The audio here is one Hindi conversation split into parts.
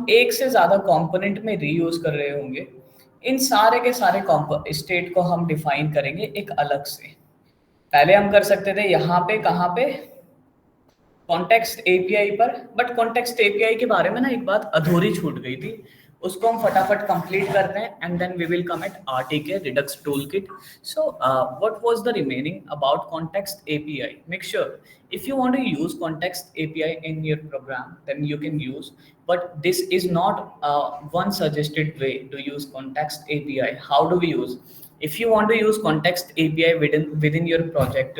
हम एक से ज़्यादा कंपोनेंट में रीयूज कर रहे होंगे, इन सारे के सारे स्टेट को हम डिफाइन करेंगे एक अलग से। पहले हम कर सकते थे यहाँ पे, कहाँ पे, कॉन्टेक्स्ट एपीआई पर, बट कॉन्टेक्स्ट एपीआई के बारे में ना एक बात अधूरी छूट गई थी, उसको हम फटाफट कंप्लीट करते हैं and then we will come at RTK Redux toolkit. So what was the remaining about context API? Make sure if you want to use context API in your program, then you can use, but this is not one suggested way to use context API. How do we use? If you want to use context API within your project,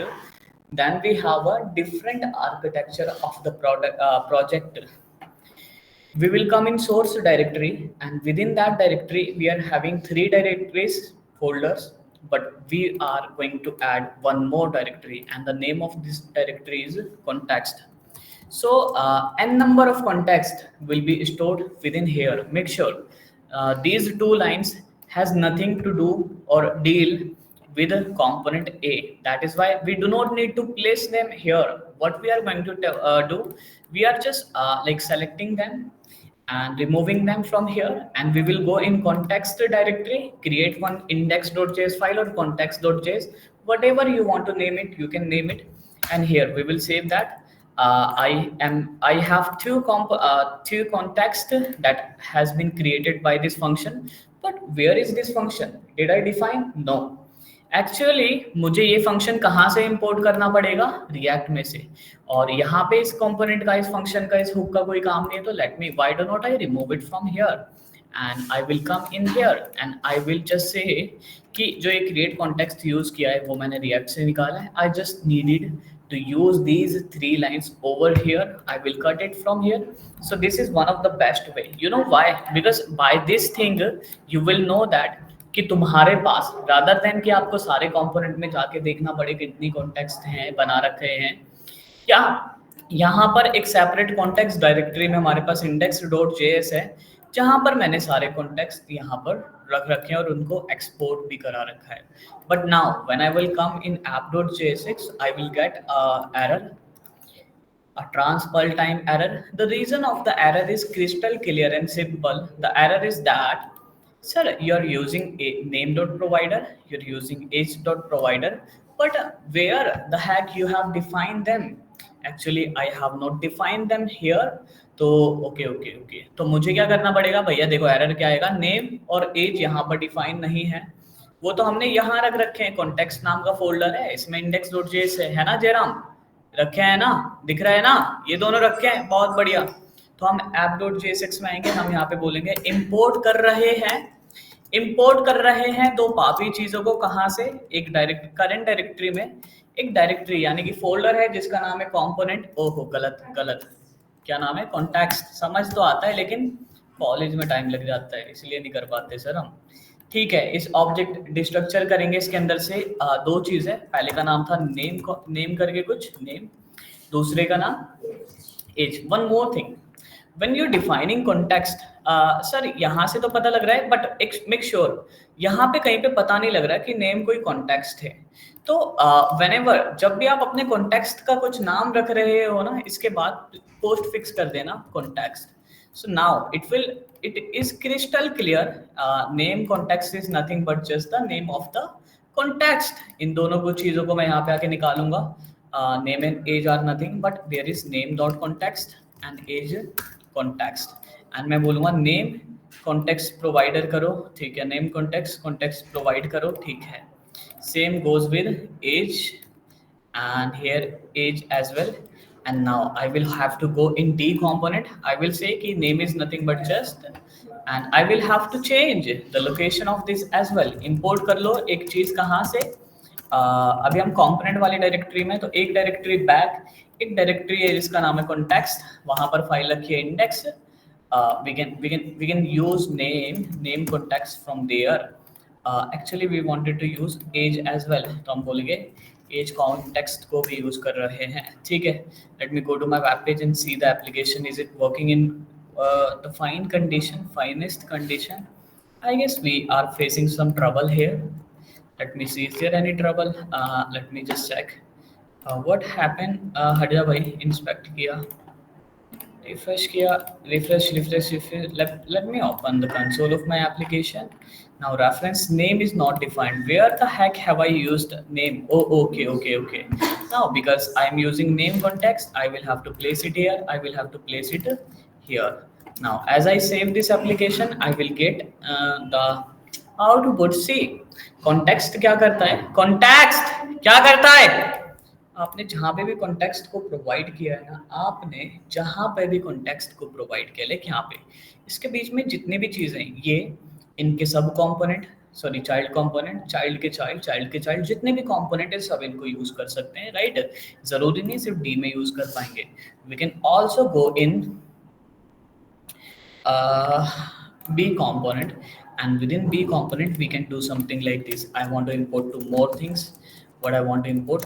then we have a different architecture of the project. We will come in source directory, and within that directory we are having 3 directories, folders, but we are going to add one more directory, and the name of this directory is context. So n number of context will be stored within here. Make sure these two lines has nothing to do or deal with component A. That is why we do not need to place them here. What we are going to do, we are just like selecting them and removing them from here, and we will go in context directory, create one index.js file or context.js, whatever you want to name it, you can name it, and here we will save that. I have two context that has been created by this function, but where is this function? Did I define? No. Actually मुझे ये फंक्शन कहाँ से इंपोर्ट करना पड़ेगा? रिएक्ट में से। और यहाँ पे इस कंपोनेंट का, इस फंक्शन का, इस हुक का कोई काम नहीं है, तो let me, why do not I remove it from here and I will come in here and I will just say कि जो ये क्रिएट कॉन्टेक्स्ट यूज किया है वो मैंने रिएक्ट से निकाला है। I just needed to use these 3 lines over here. I will cut it from here. So this is one of the best way. You know why? Because by this thing you will know that कि तुम्हारे पास rather than कि आपको सारे कंपोनेंट में जाके देखना पड़े कितनी कॉन्टेक्स्ट हैं बना रखे हैं, या यहाँ पर एक सेपरेट कॉन्टेक्स्ट डायरेक्टरी में हमारे पास index.js है जहाँ पर मैंने सारे कॉन्टेक्स्ट यहाँ पर रख रखे हैं और उनको एक्सपोर्ट भी करा रखा है। But now when I will come in app.jsx, I will get error, a transpile time error. The reason of the error is crystal clear and simple. The error is that, sir, you're using a name.provider, you're using age.provider, but where the heck you have defined them? Actually I have not defined them here. तो ओके, तो मुझे क्या करना पड़ेगा भैया? देखो एरर क्या आएगा, नेम और एज यहाँ पर डिफाइन नहीं है, वो तो हमने यहाँ रख रखे हैं, कॉन्टेक्स्ट नाम का फोल्डर है, इसमें index.js है ना जयराम, रखे हैं ना, दिख रहा है ना, ये दोनों रखे हैं, बहुत बढ़िया। तो हम app.jsx में आएंगे, हम यहाँ पे बोलेंगे इंपोर्ट कर रहे हैं दो पापी चीजों को, कहाँ से? एक करंट डायरेक्टरी में, एक डायरेक्टरी यानी कि फोल्डर है जिसका नाम है कंपोनेंट, ओहो गलत, क्या नाम है? कॉन्टेक्स्ट। समझ तो आता है लेकिन कॉलेज में टाइम लग जाता है, इसलिए नहीं कर पाते सर हम। ठीक है, इस ऑब्जेक्ट डिस्ट्रक्चर करेंगे, इसके अंदर से 2 चीज है, पहले का नाम था नेम करके कुछ नेम, दूसरे का नाम age. One more thing, when you defining context, sir यहाँ से तो पता लग रहा है, बट मेक श्योर यहाँ पे कहीं पे पता नहीं लग रहा कि नेम कोई कॉन्टेक्स्ट है। तो व्हेनेवर, जब भी आप अपने कॉन्टेक्स्ट का कुछ नाम रख रहे हो ना, इसके बाद पोस्ट फिक्स कर देना context. So now it is crystal clear, name context is nothing but just the name of the context. इन दोनों कुछ चीजों को मैं यहाँ पे आके निकालूंगा, name and age are nothing but there is name dot context and age context, and मैं बोलूँगा name context provider करो, ठीक है, name context provide करो, ठीक है, same goes with age and here age as well. And now I will have to go in D component. I will say कि name is nothing but just, and I will have to change the location of this as well. Import कर लो एक चीज कहाँ से? अभी हम component वाली डायरेक्टरी में, तो एक डायरेक्टरी बैक, एक डायरेक्टरी है जिसका नाम है context, वहां पर फाइल रखी है index. We can use name context from there. Actually we wanted to use age as well, तो हम बोलेंगे एज कॉन्टेक्स्ट को भी यूज कर रहे हैं, ठीक है। Let me go to my web page and see the application, is it working in the finest condition? I guess we are facing some trouble here. Let me see, is there any trouble? Let me just check what happened. हट जा भाई, इंस्पेक्ट किया, refresh किया, refresh, let me open the console of my application. Now reference name is not defined. Where the heck have I used name? Oh, okay. Now because I'm using name context, I will have to place it here, I will have to place it here. Now as I save this application, I will get the output. See, context क्या करता है, context क्या करता है, आपने जहाँ पे भी कॉन्टेक्स्ट को प्रोवाइड किया है ना, आपने जहाँ पे भी कॉन्टेक्स्ट को प्रोवाइड किया, लाइक यहाँ पे इसके बीच में जितनी भी चीज़ें हैं, ये इनके सब component, sorry child component, child के चाइल्ड, चाइल्ड के चाइल्ड, जितने भी कंपोनेंट है सब इनको यूज कर सकते हैं, राइट। जरूरी नहीं सिर्फ डी में यूज कर पाएंगे, we can also go in B component, and within B component we can do something like this. I want to import two more things. What I want to import,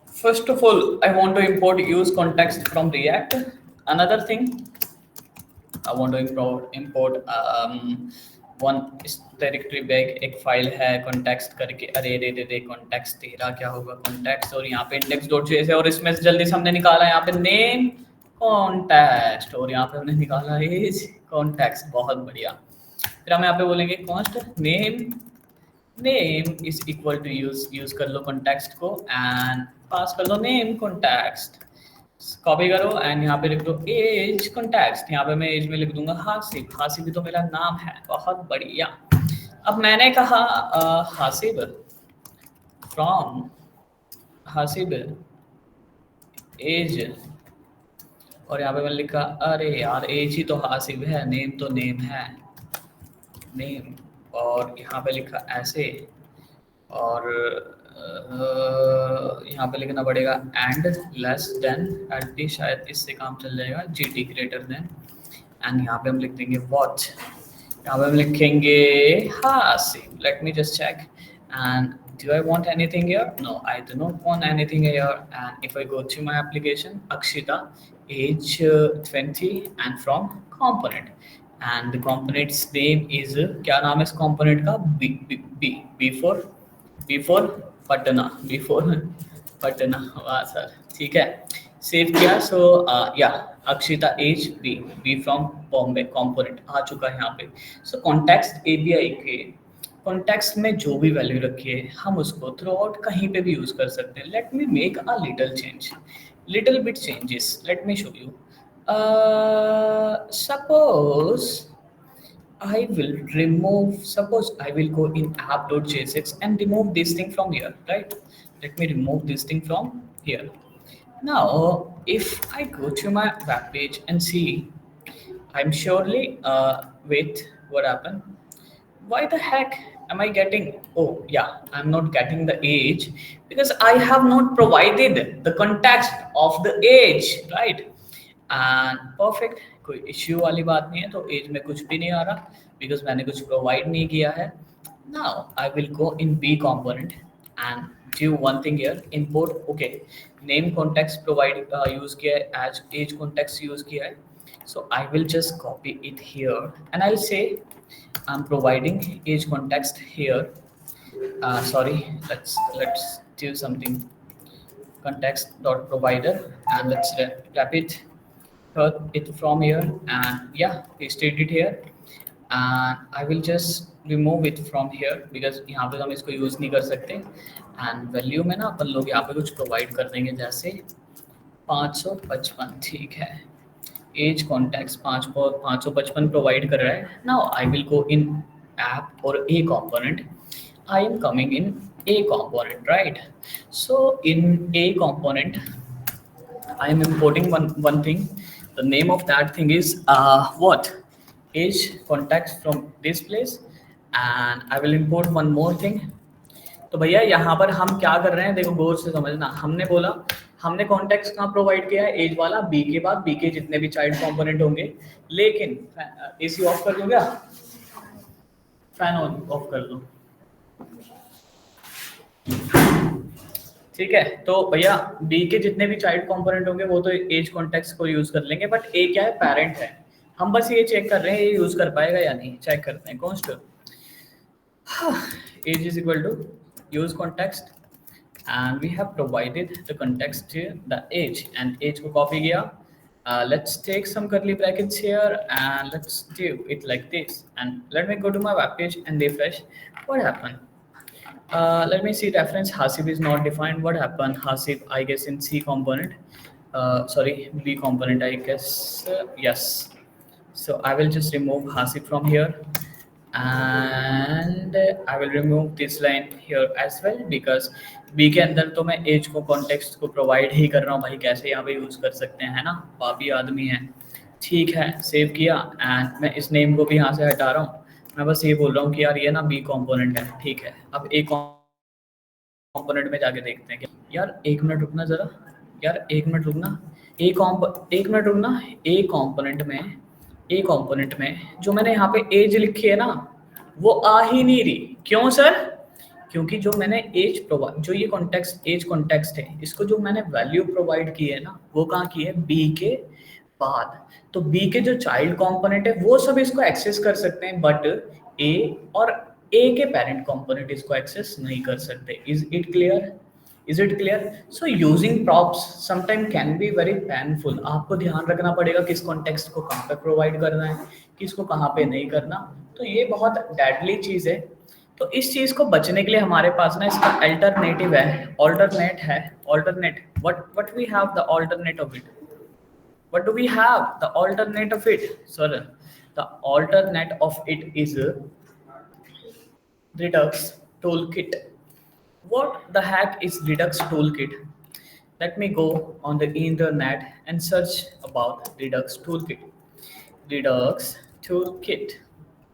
first of all, I want to import use context from React. Another thing, I want to import one directory bag, एक फाइल है context करके, अरे दे context तेरा क्या होगा context, और यहाँ पे index.js है, और इसमें जल्दी से हमने निकाला यहाँ पे name context, और यहाँ पे हमने निकाला age context, बहुत बढ़िया। फिर हम यहाँ पे बोलेंगे const name is equal to use कर लो context को and पास कर लो name context, कॉपी करो एंड यहाँ पे लिख दो एज कॉन्टेक्स्ट। यहाँ पे मैं एज में लिख दूंगा हासिब, हासिब भी तो मेरा नाम है, बहुत बढ़िया। अब मैंने कहा हासिब फ्रॉम हासिब एज, और यहाँ पे मैंने लिखा अरे यार एज ही तो हासिब है, नेम तो नेम है नेम, और यहाँ पे लिखा ऐसे, और यहाँ पे लिखना पड़ेगा एंड लेस देन एट, शायद इससे काम चल जाएगा, जीटी ग्रेटर देन, एंड यहाँ पे हम लिख देंगे वॉट, यहाँ पे हम लिखेंगे Hasib. Let me just check and do I want anything here? No, I do not want anything here. And if I go to my application, Akshita, age 20 and from component, and the component's name is क्या नाम है इस component का, B पटना, पटना, वाह सर, ठीक है, सेव किया। सो या अक्षिता as B from Bombay component आ चुका है यहाँ पे। सो कॉन्टेक्स्ट एपीआई के कॉन्टेक्स्ट में जो भी वैल्यू रखी है हम उसको थ्रू आउट कहीं पे भी यूज कर सकते हैं। Let me make a little bit changes, let me show you. Suppose I will go in app.jsx and remove this thing from here, right? Let me remove this thing from here. Now, if I go to my web page and see, I'm surely, wait, what happened? Why the heck am I getting, oh yeah, I'm not getting the age because I have not provided the context of the age, right? And perfect, कोई इश्यू वाली बात नहीं है, तो एज में कुछ भी नहीं आ रहा बिकॉज मैंने कुछ प्रोवाइड नहीं किया है। Now I will go in B component and do one thing here, import, okay, name context provide use किया है, एज कॉन्टेक्स्ट यूज किया है, so I will just copy it here and I will say I am providing as context here, sorry, let's do something, context dot provider, and let's wrap it from here, and yeah, pasted it here, and I will just remove it from here because यहाँ पे हम इसको यूज नहीं कर सकते। एंड वैल्यू में ना अपन लोग यहाँ पे कुछ प्रोवाइड कर देंगे, जैसे 555, ठीक है, एज कॉन्टेक्स्ट 555 प्रोवाइड कर रहा है। Now I will go in app और ए component, I am coming in a component, right? So in a component I am importing one thing. The name of that thing is what, age context from this place, and I will import one more thing. तो भैया यहाँ पर हम क्या कर रहे हैं, देखो गौर से समझना, हमने बोला हमने कॉन्टेक्स्ट कहाँ प्रोवाइड किया है, एज वाला, बी के बाद बी के जितने भी चाइल्ड कंपोनेंट होंगे। लेकिन एसी ऑफ कर दो, क्या फैन ऑफ कर दो, ठीक है। तो भैया बी के जितने भी चाइल्ड कंपोनेंट होंगे वो तो एज कॉन्टेक्स्ट को यूज कर लेंगे, बट ए क्या है, पेरेंट है। हम बस ये चेक कर रहे हैं ये यूज कर पाएगा या नहीं, चेक करते हैं। Const age is equal to use context and we have provided the context the age, and age को कॉपी किया Let's take some curly brackets here and let's do it like this. And let me go to my web page and refresh. What happened? Let me see reference. Hasib is not defined. What happened? Hasib, I guess in C component. Sorry, B component, I guess. Yes. So I will just remove Hasib from here. And I will remove this line here as well because B के अंदर तो मैं एज को कॉन्टेक्स्ट को प्रोवाइड ही कर रहा हूँ भाई, कैसे यहाँ पे यूज़ कर सकते हैं ना, पापी आदमी है। ठीक है, सेव किया एंड मैं इस नेम को भी यहाँ से हटा रहा हूँ। मैं बस ये बोल रहा हूँ कि यार ये ना बी कंपोनेंट है, ठीक है। अब ए कंपोनेंट में जाके देखते हैं कि यार एक मिनट रुकना ज़रा, यार एक मिनट रुकना, एक मिनट रुकना। ए कंपोनेंट में जो मैंने यहाँ पे एज लिखी है ना वो आ ही नहीं रही। क्यों सर? क्योंकि जो मैंने एज प्रोवाइड, जो ये कॉन्टेक्स्ट एज कॉन्टेक्स्ट है, इसको जो मैंने वैल्यू प्रोवाइड की है ना वो कहाँ की है? बी के बाद। तो बी के जो चाइल्ड कंपोनेंट है वो सब इसको एक्सेस कर सकते हैं, बट ए और ए के पेरेंट कंपोनेंट इसको एक्सेस नहीं कर सकते। Is it clear? Is it clear? So using props sometimes can be very painful. आपको ध्यान रखना पड़ेगा किस कॉन्टेक्स्ट को कहाँ पे प्रोवाइड करना है, किसको कहाँ पे नहीं करना। तो ये बहुत डेडली चीज़ है। तो इस चीज़ को बचने के लिए हमारे पास ना इसका अल्टरनेटिव है, alternate. what we have the alternate of it? What do we have? The alternate of it, sorry, the alternate of it is Redux Toolkit. What the heck is Redux Toolkit? Let me go on the internet and search about Redux Toolkit. Redux Toolkit.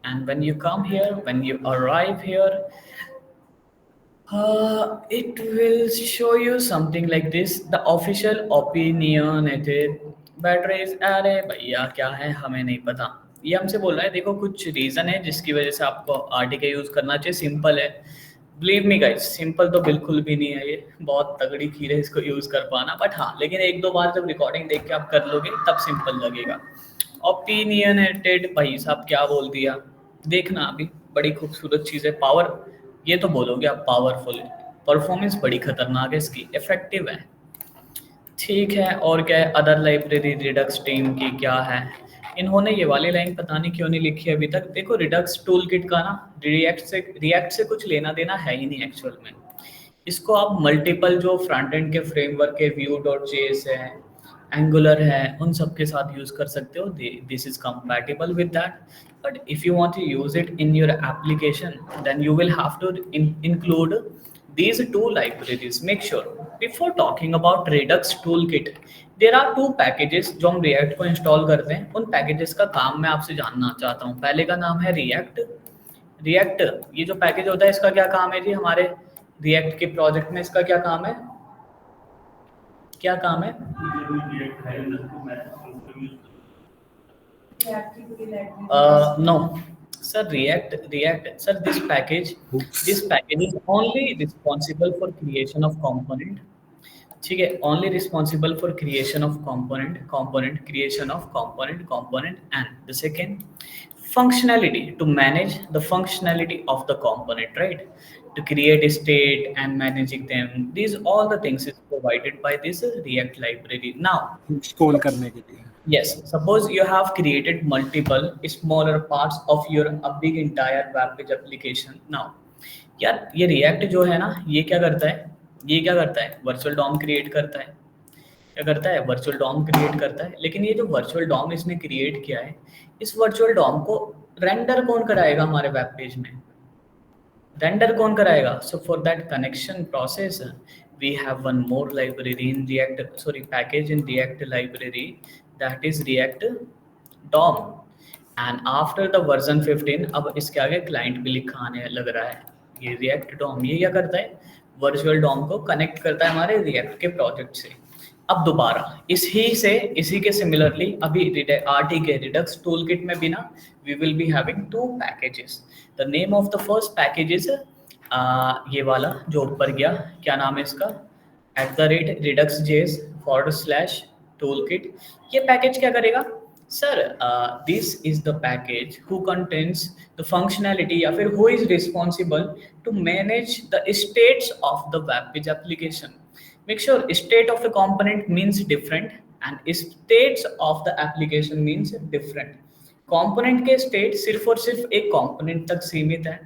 And when you come here, when you arrive here, it will show you something like this. The official opinionated batteries. अरे भैया क्या है हमें नहीं पता। ये हमसे बोल रहा है देखो कुछ रीज़न है जिसकी वजह से आपको RTK यूज़ करना चाहिए। सिंपल है, बिलीव मी गाइस, सिंपल तो बिल्कुल भी नहीं है, ये बहुत तगड़ी खीर है इसको यूज़ कर पाना। बट हाँ, लेकिन एक दो बार जब रिकॉर्डिंग देख के आप कर लोगे तब सिंपल लगेगा। ओपिनियनेटेड भाई साहब क्या बोल दिया, देखना अभी बड़ी खूबसूरत चीज़ है। पावर, ये तो बोलोगे आप पावरफुल है, परफॉर्मेंस बड़ी खतरनाक है इसकी, इफेक्टिव है। ठीक है, और क्या है? अदर लाइब्रेरी रिडक्स टीम की क्या है? इन्होंने ये वाली लाइन पता नहीं क्यों नहीं लिखी अभी तक। देखो रिडक्स टूल किट का ना रिएक्ट से कुछ लेना देना है ही नहीं एक्चुअल में। इसको आप मल्टीपल जो फ्रंट एंड के फ्रेमवर्क के Vue.js है, एंगुलर है, उन सब के साथ यूज कर सकते हो। This is compatible with that, but if you want to use it in your application then you will have to include these two libraries. Make sure before talking about Redux Toolkit, there are two packages जो हम React को इंस्टॉल करते हैं। उन पैकेजेस का काम मैं आपसे जानना चाहता हूँ। पहले का नाम है React। ये जो पैकेज होता है इसका क्या काम है जी? हमारे React के प्रोजेक्ट में इसका क्या काम है? क्या काम है? No sir, React sir, this package is only responsible for creation of component. ठीक है, only responsible for creation of component creation of component and the second functionality, to manage the functionality of the component, right? To create a state and managing them, these all the things is provided by this React library. Now install करने के लिए, yes, suppose you have created multiple smaller parts of your a big entire web page application. Now यार ये React जो है ना, ये क्या करता है? वर्चुअल डॉम क्रिएट करता है। क्या करता है? वर्चुअल डॉम क्रिएट करता है। लेकिन ये जो वर्चुअल डॉम इसने क्रिएट किया है, इस वर्चुअल डॉम को रेंडर कौन कराएगा हमारे वेब पेज में? रेंडर कौन कराएगा? So for that connection process we have one more library in React, package in React library, that is React DOM. And after the version 15 अब इसके आगे क्लाइंट भी लिखा आने लग रहा है। ये React DOM ये क्या करता है? वर्चुअल डॉम को कनेक्ट करता है हमारे React के प्रोजेक्ट से। अब दोबारा इसी के सिमिलरली अभी RTK Redux Toolkit में भी ना we will be having two packages. The name of the first package is ये वाला जो ऊपर गया, क्या नाम है इसका? @reduxjs/toolkit। ये पैकेज क्या करेगा सर? This is the package who contains the functionality या फिर who is responsible to manage the states of the web page application. Make sure state of the component means different and states of the application means different. Component के स्टेट सिर्फ और सिर्फ एक कंपोनेंट तक सीमित है,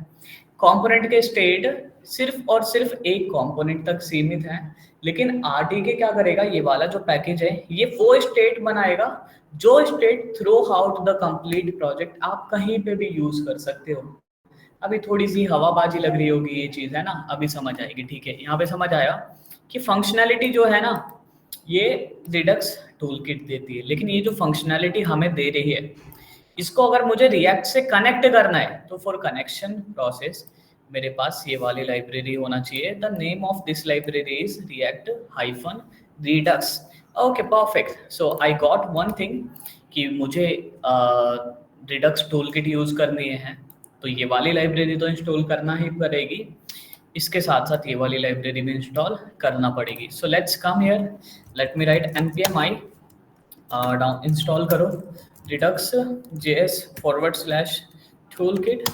कंपोनेंट के स्टेट सिर्फ और सिर्फ एक कंपोनेंट तक सीमित है, लेकिन आरटीके क्या करेगा, ये वाला जो पैकेज है ये वो स्टेट बनाएगा जो state through out the complete project आप कहीं पे भी यूज कर सकते हो। अभी थोड़ी सी हवाबाजी लग रही होगी ये चीज, है ना, अभी समझ आएगी। ठीक है, यहाँ पे समझ आया कि फंक्शनैलिटी जो है ना ये रिडक्स टूल किट देती है, लेकिन ये जो फंक्शनैलिटी हमें दे रही है इसको अगर मुझे रिएक्ट से कनेक्ट करना है तो फॉर कनेक्शन प्रोसेस मेरे पास ये वाली लाइब्रेरी होना चाहिए। The name of this library is react hyphen Redux. Okay perfect, so I got one thing कि मुझे रिडक्स टूल किट यूज करनी है, तो ये वाली लाइब्रेरी तो इंस्टॉल करना ही पड़ेगी, इसके साथ साथ ये वाली लाइब्रेरी भी इंस्टॉल करना पड़ेगी। So let's come here, let me right npm i down install करो redux.js/toolkit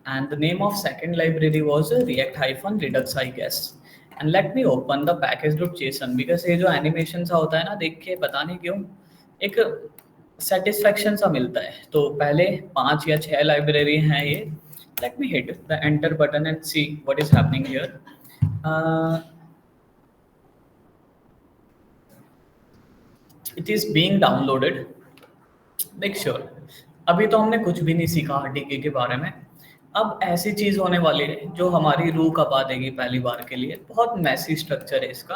and the name of second library was react-redux I guess, and let me open the package.json because ये जो एनिमेशन सा होता है ना, देख के पता नहीं क्यों एक सेटिस्फेक्शन सा मिलता है। तो पहले 5 या 6 लाइब्रेरी हैं ये। Let me hit the enter button and see what is happening here. It is being downloaded, make sure. अभी तो हमने कुछ भी नहीं सीखा आरटीके के बारे में, अब ऐसी चीज होने वाली है जो हमारी रूह कपा देगी पहली बार के लिए। बहुत मैसी स्ट्रक्चर है इसका।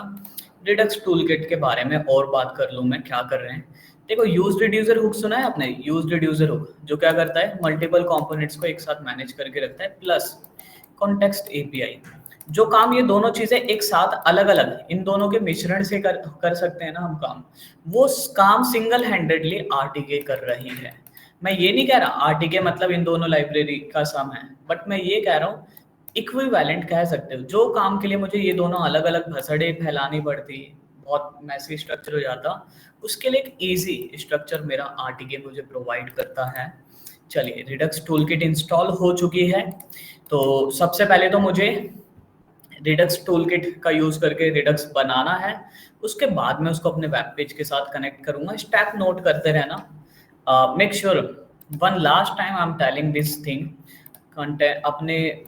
रिडक्स टूलकिट के बारे में और बात कर लूँ मैं, क्या कर रहे हैं। देखो यूज रिड्यूसर हुक सुना है आपने? यूज रिड्यूसर हुक जो क्या करता है, मल्टीपल कंपोनेंट्स को एक साथ मैनेज करके रखता है, प्लस कॉन्टेक्स्ट एपीआई। जो काम ये दोनों चीजें एक साथ अलग अलग इन दोनों के मिश्रण से कर सकते हैं ना हम काम, वो काम सिंगल हैंडेडली आरटीके कर रही है। मैं ये नहीं कह रहा आरटीके मतलब इन दोनों लाइब्रेरी का सम है, बट मैं ये कह रहा हूँ इक्विवेलेंट कह सकते हो। जो काम के लिए मुझे ये दोनों अलग अलग भसड़े फैलानी पड़ती, बहुत मैसी स्ट्रक्चर हो जाता, उसके लिए एक इजी स्ट्रक्चर मेरा आरटीके मुझे प्रोवाइड करता है। चलिए, रिडक्स टूलकिट इंस्टॉल हो चुकी है, तो सबसे पहले तो मुझे रिडक्स टूलकिट का यूज करके रिडक्स बनाना है, उसके बाद में उसको अपने वेब पेज के साथ कनेक्ट करूंगा। स्टेप नोट करते रहना। Make sure one last time I am telling this thing, content अपने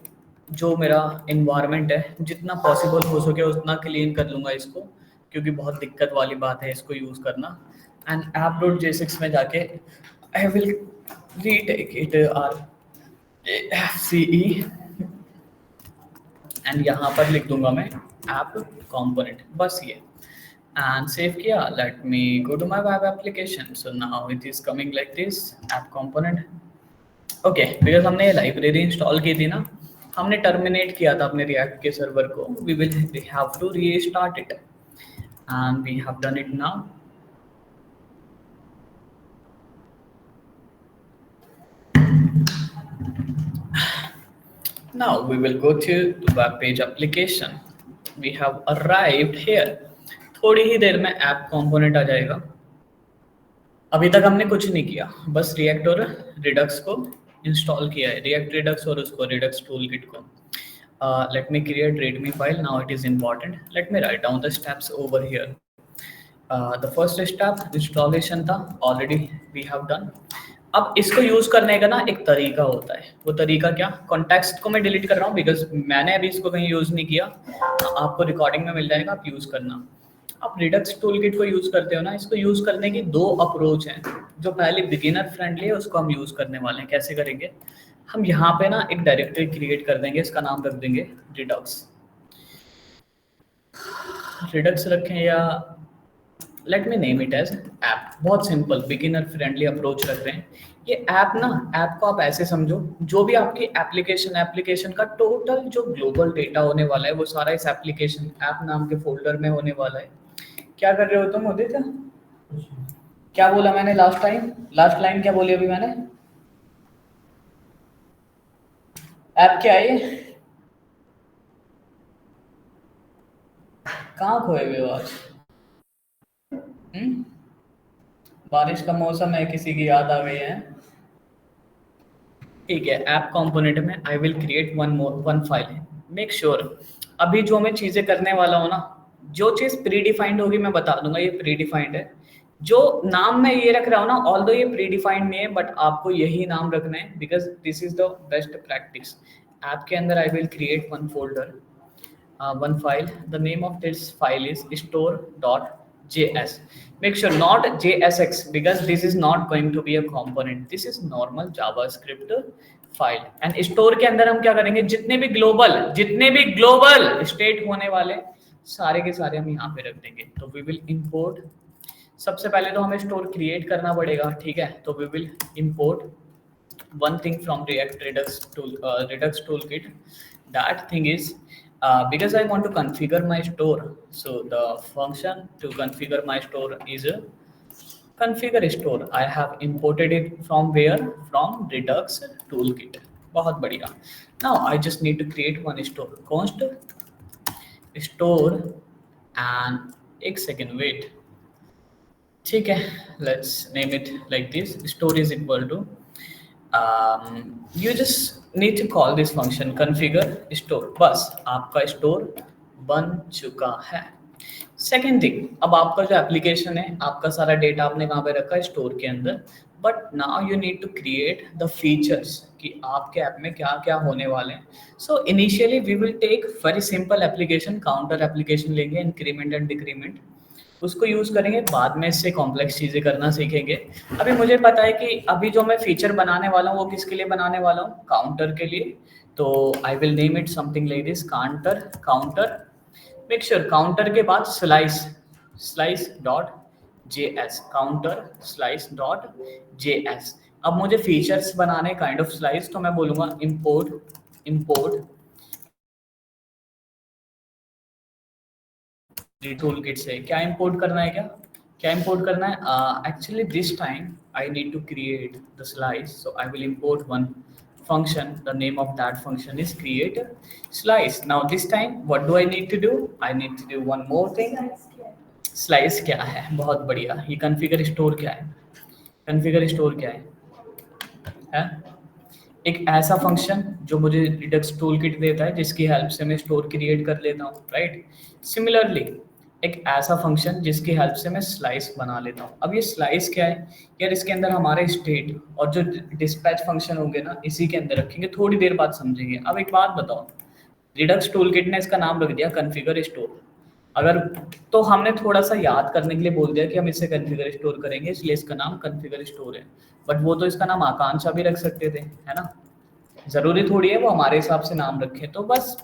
जो मेरा इन्वायरमेंट है जितना पॉसिबल हो सके उतना क्लीन कर लूंगा इसको, क्योंकि बहुत दिक्कत वाली बात है इसको यूज करना। एंड app.j6 में जाके I will retake it RCE and यहाँ पर लिख दूंगा मैं ऐप कंपोनेंट, बस ये, एंड सेव किया। Let me go to my web application. So now it is coming like this app component. Okay, because हमने ये लाइब्रेरी इंस्टॉल की थी ना, हमने टर्मिनेट किया था अपने रिएक्ट के सर्वर को, we will have to restart it and we have done it now. Now we will go to the web page application. We have arrived here. थोड़ी ही देर में ऐप कंपोनेंट आ जाएगा। अभी तक हमने कुछ नहीं किया, बस रिएक्ट और रिडक्स को इंस्टॉल किया है, रिएक्ट रिडक्स और उसको रिडक्स टूलकिट को। Let me create readme file, now it is important. Let me write down the steps over here. The first step installation था, ऑलरेडी वी हैव डन। अब इसको यूज करने का ना एक तरीका होता है, वो तरीका क्या, कॉन्टेक्स्ट को मैं डिलीट कर रहा हूँ बिकॉज मैंने अभी इसको कहीं यूज नहीं किया, आपको रिकॉर्डिंग में मिल जाएगा, आप यूज करना। आप रिडक्स टूलकिट को यूज करते हो ना, इसको यूज करने की 2 अप्रोच हैं। जो पहले बिगिनर फ्रेंडली है उसको हम यूज करने वाले हैं। कैसे करेंगे, हम यहाँ पे ना एक डायरेक्टरी क्रिएट कर देंगे, इसका नाम रख देंगे रिडक्स। रिडक्स रखें या let me name it as app, बहुत सिंपल बिगिनर फ्रेंडली अप्रोच रख रहे हैं। ये ऐप ना, ऐप को आप ऐसे समझो, जो भी आपकी एप्लीकेशन का टोटल जो ग्लोबल डेटा होने वाला है वो सारा इस एप्लीकेशन ऐप नाम के फोल्डर में होने वाला है। क्या कर रहे हो तुम उदित? क्या बोला मैंने लास्ट टाइम? लास्ट लाइन क्या बोली अभी मैंने? ऐप क्या है ये? कहाँ खोए हुए हो आज? बारिश का मौसम है, किसी की याद आ गई है? ठीक है, ऐप कंपोनेंट में I will create one file. Make sure अभी जो मैं चीजें करने वाला हूँ ना, जो चीज प्री डिफाइंड होगी मैं बता दूंगा, ये प्री डिफाइंड है। जो नाम मैं ये रख रहा हूँ ना, ऑल्दो ये प्री डिफाइंड नहीं है, बट आपको यही नाम रखना है because this is the best practice. App के अंदर I will create one folder, one file. The name of this file is store.js. Make sure not JSX because this is not going to be a component. This is normal JavaScript file. And store के अंदर हम क्या करेंगे, जितने भी ग्लोबल स्टेट होने वाले सारे के सारे हम यहाँ पे रख देंगे। तो we will import, सबसे पहले तो हमें स्टोर क्रिएट करना पड़ेगा, ठीक है। तो we will import one thing from Redux toolkit. That thing is because I want to configure my store. So the function to configure my store is a configure store. I have imported it from where? From Redux toolkit. बहुत बढ़िया। Now I just need to create one store. Const store and एक second wait. ठीक है, let's name it like this. Store is equal to you just need to call this function configure store. बस आपका स्टोर बन चुका है। सेकेंड थिंग, अब आपका जो एप्लीकेशन है, आपका सारा डेटा आपने कहाँ पे रखा है? स्टोर के अंदर। But now you need to create the features कि आपके ऐप में क्या क्या होने वाले हैं। So initially we will take very simple application, counter application लेंगे, इंक्रीमेंट एंड डिक्रीमेंट उसको यूज करेंगे, बाद में इससे कॉम्प्लेक्स चीजें करना सीखेंगे। अभी मुझे पता है कि अभी जो मैं फीचर बनाने वाला हूँ वो किसके लिए बनाने वाला हूँ? काउंटर के लिए। तो I will name it something like this, counter. Make sure counter के बाद slice dot JS, counter slice dot JS. अब मुझे फीचर्स बनाने काइंड ऑफ स्लाइस, तो मैं बोलूंगा इंपोर्ट टूल किट से क्या इंपोर्ट करना है, क्या इंपोर्ट करना है? Actually this time I need to create the slice, so I will import one function. The name of that function is create slice. Now this time what do I need to do? I need to do one more thing. Slice क्या है? बहुत बढ़िया। ये configure store क्या है? configure store क्या है? एक ऐसा फंक्शन जो मुझे Redux toolkit देता है, जिसकी हेल्प से मैं स्टोर क्रिएट कर लेता हूँ, राइट। सिमिलरली एक ऐसा फंक्शन जिसकी हेल्प से मैं स्लाइस बना लेता हूँ। अब ये स्लाइस क्या है यार? इसके अंदर हमारे स्टेट और जो डिस्पैच फंक्शन होंगे ना, इसी के अंदर रखेंगे, थोड़ी देर बाद समझेंगे। अब एक बात बताओ, Redux toolkit ने इसका नाम रख दिया कॉन्फ़िगर स्टोर। अगर तो हमने थोड़ा सा याद करने के लिए बोल दिया कि हम इससे कॉन्फ़िगर स्टोर करेंगे, इसलिए इसका नाम कॉन्फ़िगर स्टोर है। बट वो तो इसका नाम आकांक्षा भी रख सकते थे, है ना। जरूरी थोड़ी है वो हमारे हिसाब से नाम रखे, तो बस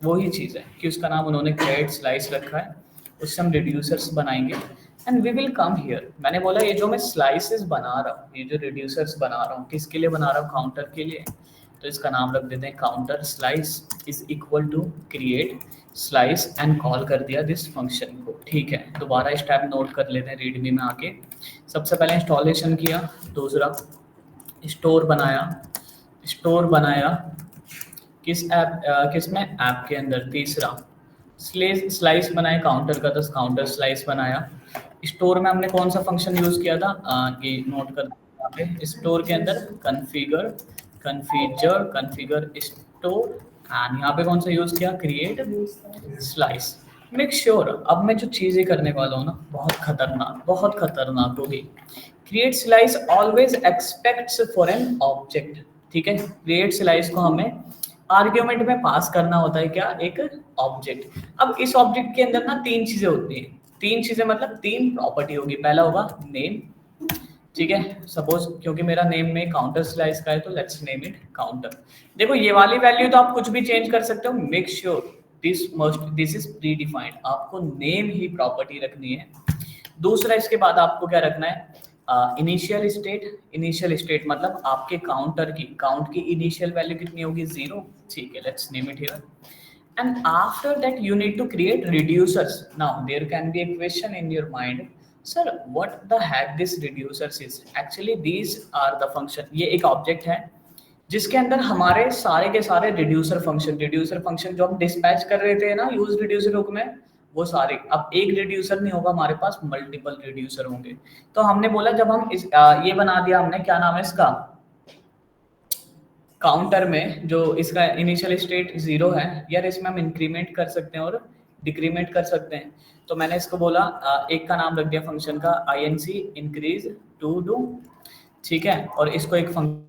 वही चीज़ है कि उसका नाम उन्होंने क्रेड स्लाइस रखा है, उससे हम रिड्यूसर्स बनाएंगे and we will come here. मैंने बोला ये जो मैं स्लाइसेस बना रहा हूँ, ये जो रिड्यूसर्स बना रहा हूँ, किसके लिए बना रहा हूँ? काउंटर के लिए। तो इसका नाम रख देते हैं counter slice is equal to create slice and call कर दिया दिस फंक्शन को, ठीक है। दोबारा स्टेप नोट कर लेते हैं रीडमी में आके। सबसे पहले इंस्टॉलेशन किया, दूसरा स्टोर बनाया किस ऐप किस में? ऐप के अंदर। तीसरा स्लाइस बनाए काउंटर का, तो काउंटर स्लाइस बनाया। स्टोर में हमने कौन सा फंक्शन यूज किया था? ये नोट कर यहाँ पे, स्टोर के अंदर कॉन्फ़िगर स्टोर, एंड यहाँ पे कौन सा यूज किया? Create slice. मेक श्योर अब मैं जो चीजें करने वाला हूँ ना, बहुत खतरनाक होगी। Create slice always aspects for an object, ठीक है। क्रिएट स्लाइस को हमें आर्ग्यूमेंट में पास करना होता है, क्या? एक ऑब्जेक्ट। अब इस ऑब्जेक्ट के अंदर ना तीन चीजें होती हैं, तीन चीजें मतलब तीन प्रॉपर्टी होगी। पहला होगा नेम, ठीक है। सपोज क्योंकि मेरा नेम में काउंटर स्लाइस का है, तो लेट्स नेम इट काउंटर। देखो ये वाली वैल्यू तो आप कुछ भी चेंज कर सकते हो। Make sure this is pre defined, आपको नेम ही प्रॉपर्टी रखनी है। दूसरा इसके बाद आपको क्या रखना है? इनिशियल स्टेट मतलब आपके काउंट की इनिशियल वैल्यू कितनी होगी? 0, ठीक है। Let's name it here and after that you need to create reducers. Now there can be a question in your mind, sir what the heck this reducers is? Actually these are the function, ये एक ऑब्जेक्ट है जिसके अंदर हमारे सारे के सारे रिड्यूसर फंक्शन जो हम डिस्पैच कर रहे थे ना यूज रिड्यूसर हुक में, वो सारे। अब एक रिड्यूसर नहीं होगा हमारे पास, मल्टीपल रिड्यूसर होंगे। तो हमने बोला जब हम ये बना दिया हमने, क्या नाम है इसका? काउंटर में जो इसका इनिशियल स्टेट 0 है यार, इसमें हम इंक्रीमेंट कर सकते हैं और डिक्रीमेंट कर सकते हैं। तो मैंने इसको बोला एक का नाम रख दिया फंक्शन का INC इंक्रीज टू डू, ठीक है, और इसको एक function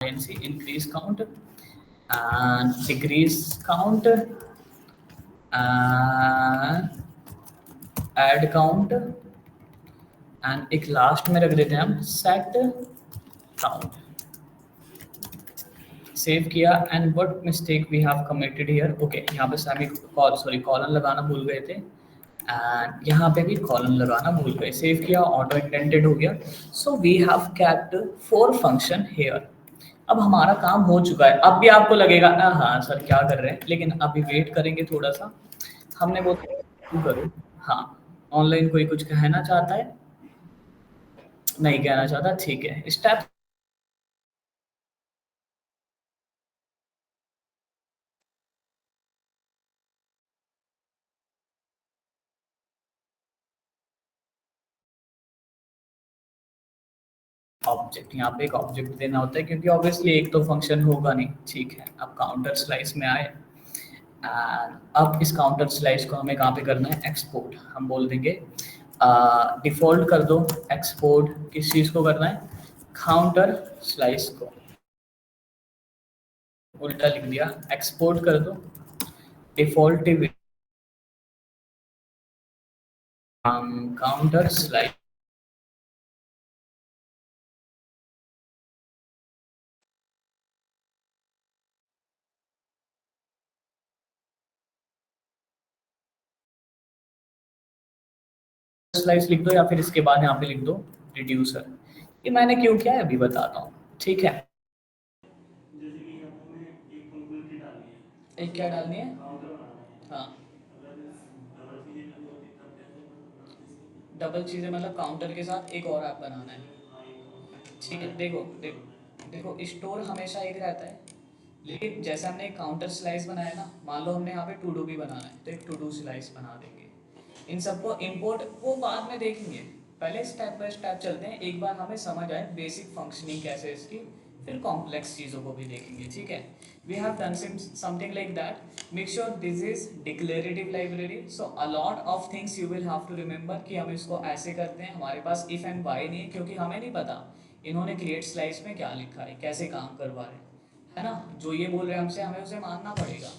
INC increase count and decrease count and add count and एक लास्ट में रख देते हैं हम सेट काउंट। सेव किया and what mistake we have committed here, okay यहाँ पे सेमी कॉलन लगाना भूल गए थे एंड यहाँ पे भी कॉलन लगाना भूल गए। सेव किया, ऑटो इंडेंटेड हो गया। So we have kept 4 function here. अब हमारा काम हो चुका है। अब भी आपको लगेगा हाँ सर क्या कर रहे हैं, लेकिन अभी वेट करेंगे थोड़ा सा। हमने बोला करो, हाँ ऑनलाइन कोई कुछ कहना चाहता है? नहीं कहना चाहता, ठीक है। स्टेप ऑब्जेक्ट, यहाँ पे एक ऑब्जेक्ट देना होता है क्योंकि ऑब्वियसली एक तो फंक्शन होगा नहीं, ठीक है। अब काउंटर स्लाइस में आए एंड अब इस काउंटर स्लाइस को हमें कहाँ पे करना है, एक्सपोर्ट। हम बोल देंगे डिफॉल्ट कर दो एक्सपोर्ट, किस चीज़ को करना है, काउंटर स्लाइस को। उल्टा लिख दिया, एक्सपोर्ट कर दो डिफॉल्ट काउंटर स्लाइस। स्लाइस लिख दो या फिर इसके बाद यहाँ पे लिख दो रिड्यूसर। ये मैंने क्यों किया है अभी बताता हूँ, ठीक है। जैसे कि यहाँ पे हमें एक कंप्यूटर डालनी है, एक क्या डालनी है, काउंटर बनाना है। हाँ अगर डबल चीजें करनी होती तब कैसे बनाते हैं? डबल चीज़ें मतलब काउंटर के साथ एक और ऐप बनाना है, हाँ, एक काउंटर ठीक है। देखो स्टोर हमेशा एक रहता है, लेकिन जैसे हमने एक काउंटर स्लाइस बनाया ना, मान लो हमने यहाँ पे टू डू भी बनाना है तो एक टू डू स्लाइस बना देंगे। इन सबको इंपोर्ट वो बाद में देखेंगे, पहले स्टेप बाय स्टेप चलते हैं। एक बार हमें समझ आए बेसिक फंक्शनिंग कैसे इसकी, फिर कॉम्प्लेक्स चीज़ों को भी देखेंगे, ठीक है। We have done something like that. Make sure this is declarative library, so a lot of things you will have to remember कि हम इसको ऐसे करते हैं। हमारे पास इफ एंड वाई नहीं है क्योंकि हमें नहीं पता इन्होंने क्रिएट स्लाइस में क्या लिखा है, कैसे काम करवा रहे हैं, है ना। जो ये बोल रहे हैं हमसे, हमें उसे मानना पड़ेगा।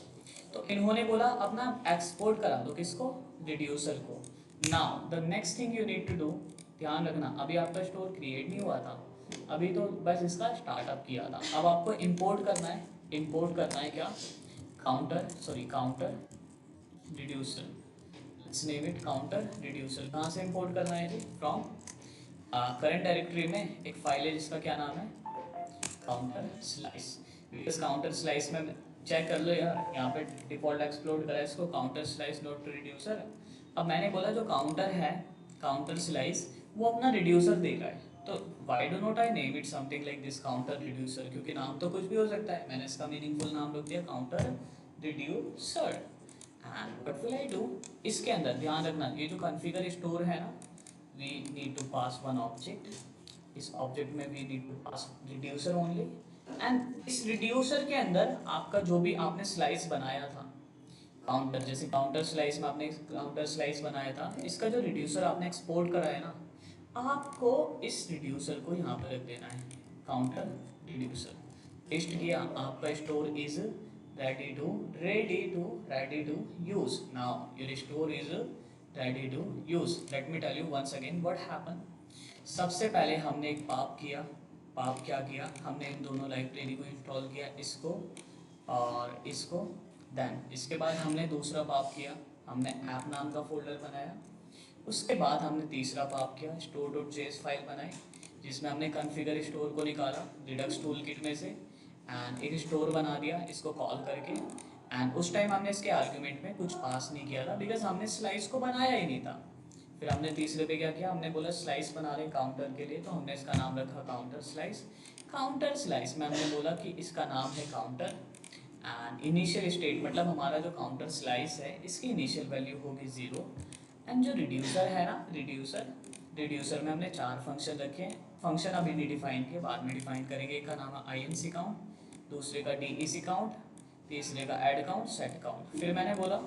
तो इन्होंने बोला अपना एक्सपोर्ट करा दो, किसको, रिड्यूसर को। Now the next thing you need to do, ध्यान रखना अभी आपका स्टोर क्रिएट नहीं हुआ था, अभी तो बस इसका स्टार्टअप किया था। अब आपको इंपोर्ट करना है। इंपोर्ट करना है क्या, counter reducer. Let's name it counter reducer. कहाँ से इंपोर्ट करना है जी, फ्रॉम करंट डायरेक्टरी में एक फाइल है जिसका क्या नाम है, counter slice. Because counter slice में चेक कर लो यार, यहाँ पे डिफॉल्ट एक्सप्लोर करा है इसको काउंटर स्लाइस डॉट रिड्यूसर। अब मैंने बोला जो काउंटर है, काउंटर स्लाइस, वो अपना रिड्यूसर दे रहा है, तो why do not I name it something like this counter reducer, क्योंकि नाम तो कुछ भी हो सकता है। मैंने इसका मीनिंगफुल नाम रख दिया counter reducer. And what will I do, इसके अंदर ध्यान रखना ये जो कॉन्फ़िगर स्टोर है ना, we need to pass one object. इस ऑब्जेक्ट में we need to pass reducer only. And इस रिड्यूसर के अंदर आपका जो भी आपने स्लाइस बनाया था, काउंटर जैसे काउंटर स्लाइस में आपने काउंटर स्लाइस बनाया था, इसका जो रिड्यूसर आपने एक्सपोर्ट करा है ना, आपको इस रिड्यूसर को यहाँ पर रख देना है, काउंटर रिड्यूसर। टेस्ट किया, आपका store is ready to use। now your store is ready to use। let me tell you once again what happened। सबसे पहले हमने एक पाप किया। पाप क्या किया, हमने इन दोनों लाइब्रेरी को इंस्टॉल किया, इसको और इसको। देन इसके बाद हमने दूसरा पाप किया, हमने ऐप नाम का फोल्डर बनाया। उसके बाद हमने तीसरा पाप किया, store.js फाइल बनाई जिसमें हमने कॉन्फ़िगर स्टोर को निकाला रिडक्स टूल किट में से एंड एक स्टोर बना दिया इसको कॉल करके। एंड उस टाइम हमने इसके आर्ग्यूमेंट में कुछ पास नहीं किया था बिकॉज हमने स्लाइस को बनाया ही नहीं था। फिर हमने तीसरे पे क्या किया, हमने बोला स्लाइस बना रहे काउंटर के लिए, तो हमने इसका नाम रखा काउंटर स्लाइस। काउंटर स्लाइस में हमने बोला कि इसका नाम है काउंटर एंड इनिशियल स्टेट मतलब हमारा जो काउंटर स्लाइस है इसकी इनिशियल वैल्यू होगी 0 एंड जो रिड्यूसर है ना रिड्यूसर में हमने 4 फंक्शन रखे हैं। फंक्शन अभी नहीं डिफाइन किए, बाद में डिफाइन करेंगे। एक का नाम है INC काउंट, दूसरे का DEC काउंट, तीसरे का ऐड काउंट, सेट काउंट। फिर मैंने बोला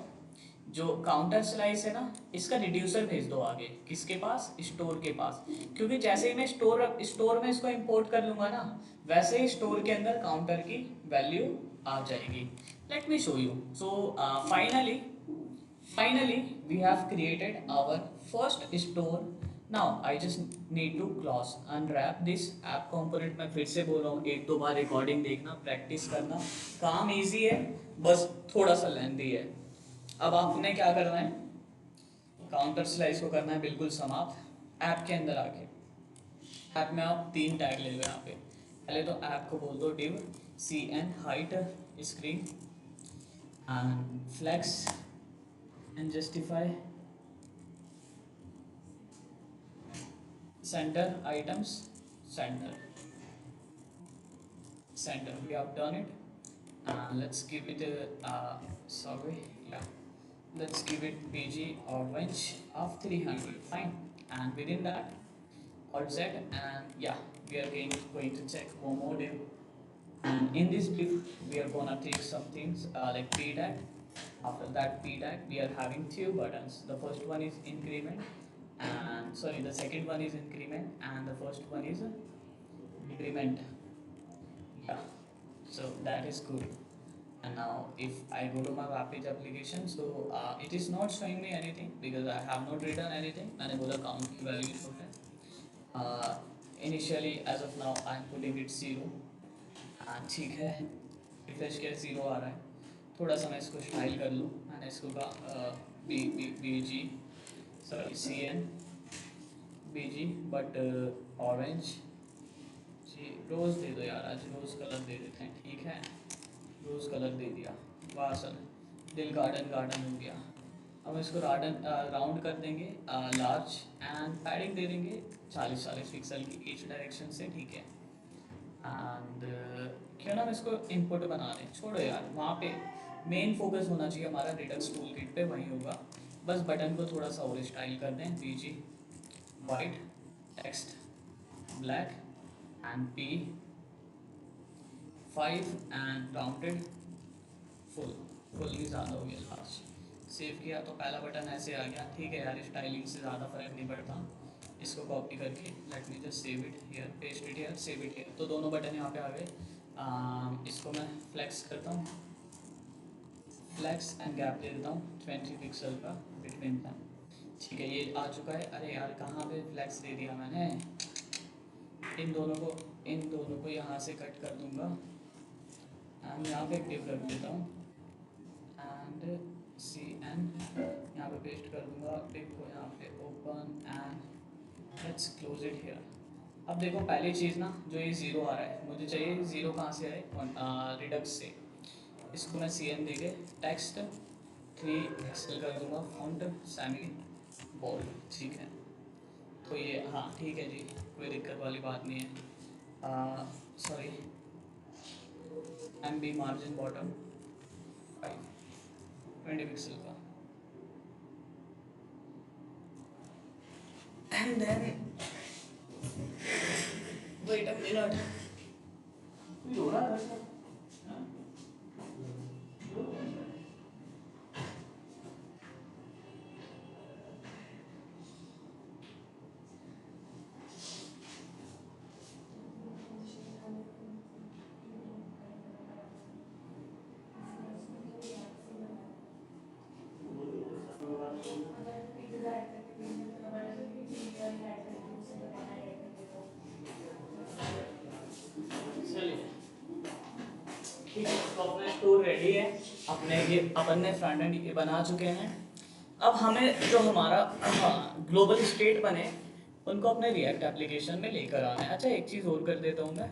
जो काउंटर स्लाइस है ना इसका रिड्यूसर भेज दो आगे किसके पास, स्टोर के पास, क्योंकि जैसे ही मैं स्टोर में इसको इंपोर्ट कर लूँगा ना वैसे ही स्टोर के अंदर काउंटर की वैल्यू आ जाएगी। Let me show you. So finally we have created our first store. Now I just need to close unwrap this app component। मैं फिर से बोल रहा हूँ, एक दो बार रिकॉर्डिंग देखना, प्रैक्टिस करना। काम इजी है, बस थोड़ा सा लेंथी है। अब आपने क्या करना है, काउंटर स्लाइस को करना है बिल्कुल समाप्त। ऐप के अंदर आके ऐप में आप 3 टैग ले लो यहाँ पे। पहले तो ऐप को बोल दो div cn height screen and flex and justify center items center we have done it and let's give it a let's give it pg orange of 300 fine, and within that alt z and yeah we are going to check one more div, and in this div we are gonna take some things like p tag. After that p tag we are having 2 buttons. The first one is increment and the second one is increment and the first one is decrement. Yeah, so that is good. And now if I go to my web page application, so it is not showing me anything because I have not written anything. मैंने बोला count की value शो है। Initially as of now I am putting it 0। ठीक है, रिफ्रेश किया 0 आ रहा है। थोड़ा सा मैं इसको स्टाइल कर लूँ। मैंने इसको कहा BG CN BG but orange जी, रोज़ दे दो यार, आज रोज़ कलर दे देते हैं। ठीक है, रोज़ कलर दे दिया। वाह सर, दिल गार्डन हो गया। अब इसको राउंड कर देंगे लार्ज एंड पैडिंग दे देंगे 40 पिक्सल की ईच डायरेक्शन से। ठीक है, एंड क्यों ना हम इसको इनपुट बना दें। छोड़ो यार, वहाँ पे मेन फोकस होना चाहिए हमारा रिडक्स टूल किट पे, वही होगा। बस बटन को थोड़ा सा और स्टाइल कर दें। BG white text black and P5 and rounded full भी ज़्यादा हो गया। लास्ट सेव किया तो पहला बटन ऐसे आ गया। ठीक है यार, स्टाइलिंग से ज़्यादा फर्क नहीं पड़ता। इसको कॉपी करके late me just save it here, paste it here, save it here. तो दोनों बटन यहाँ पे आ गए। इसको मैं फ्लेक्स करता हूँ, फ्लेक्स एंड गैप दे देता हूँ 20 पिक्सल का बिटवीन दैम। ठीक है, ये आ चुका है। अरे यार, कहाँ पे फ्लेक्स दे दिया मैंने। इन दोनों को यहाँ से कट कर दूँगा एंड यहाँ पे डिव रख देता हूँ एंड CN यहाँ पे पेस्ट कर दूँगा। डिव को यहाँ पे open and let's close it here. अब देखो, पहली चीज़ ना, जो ये 0 आ रहा है, मुझे चाहिए 0 कहाँ से आए, रिडक्स से। इसको मैं CN देके टेक्स्ट 3 पिक्सल कर दूँगा, फॉन्ट सेमी बोल्ड। ठीक है, तो ये हाँ ठीक है जी, कोई दिक्कत वाली बात नहीं है। Sorry, MB margin bottom 20 pixel का and then wait a minute. हो रहा है ठीक है, तो अपना स्टोर रेडी है। अपन ने फ्रंट एंड ये बना चुके हैं। अब हमें जो हमारा ग्लोबल स्टेट बने उनको अपने रिएक्ट एप्लीकेशन में लेकर आना है। अच्छा, एक चीज़ और कर देता हूँ मैं,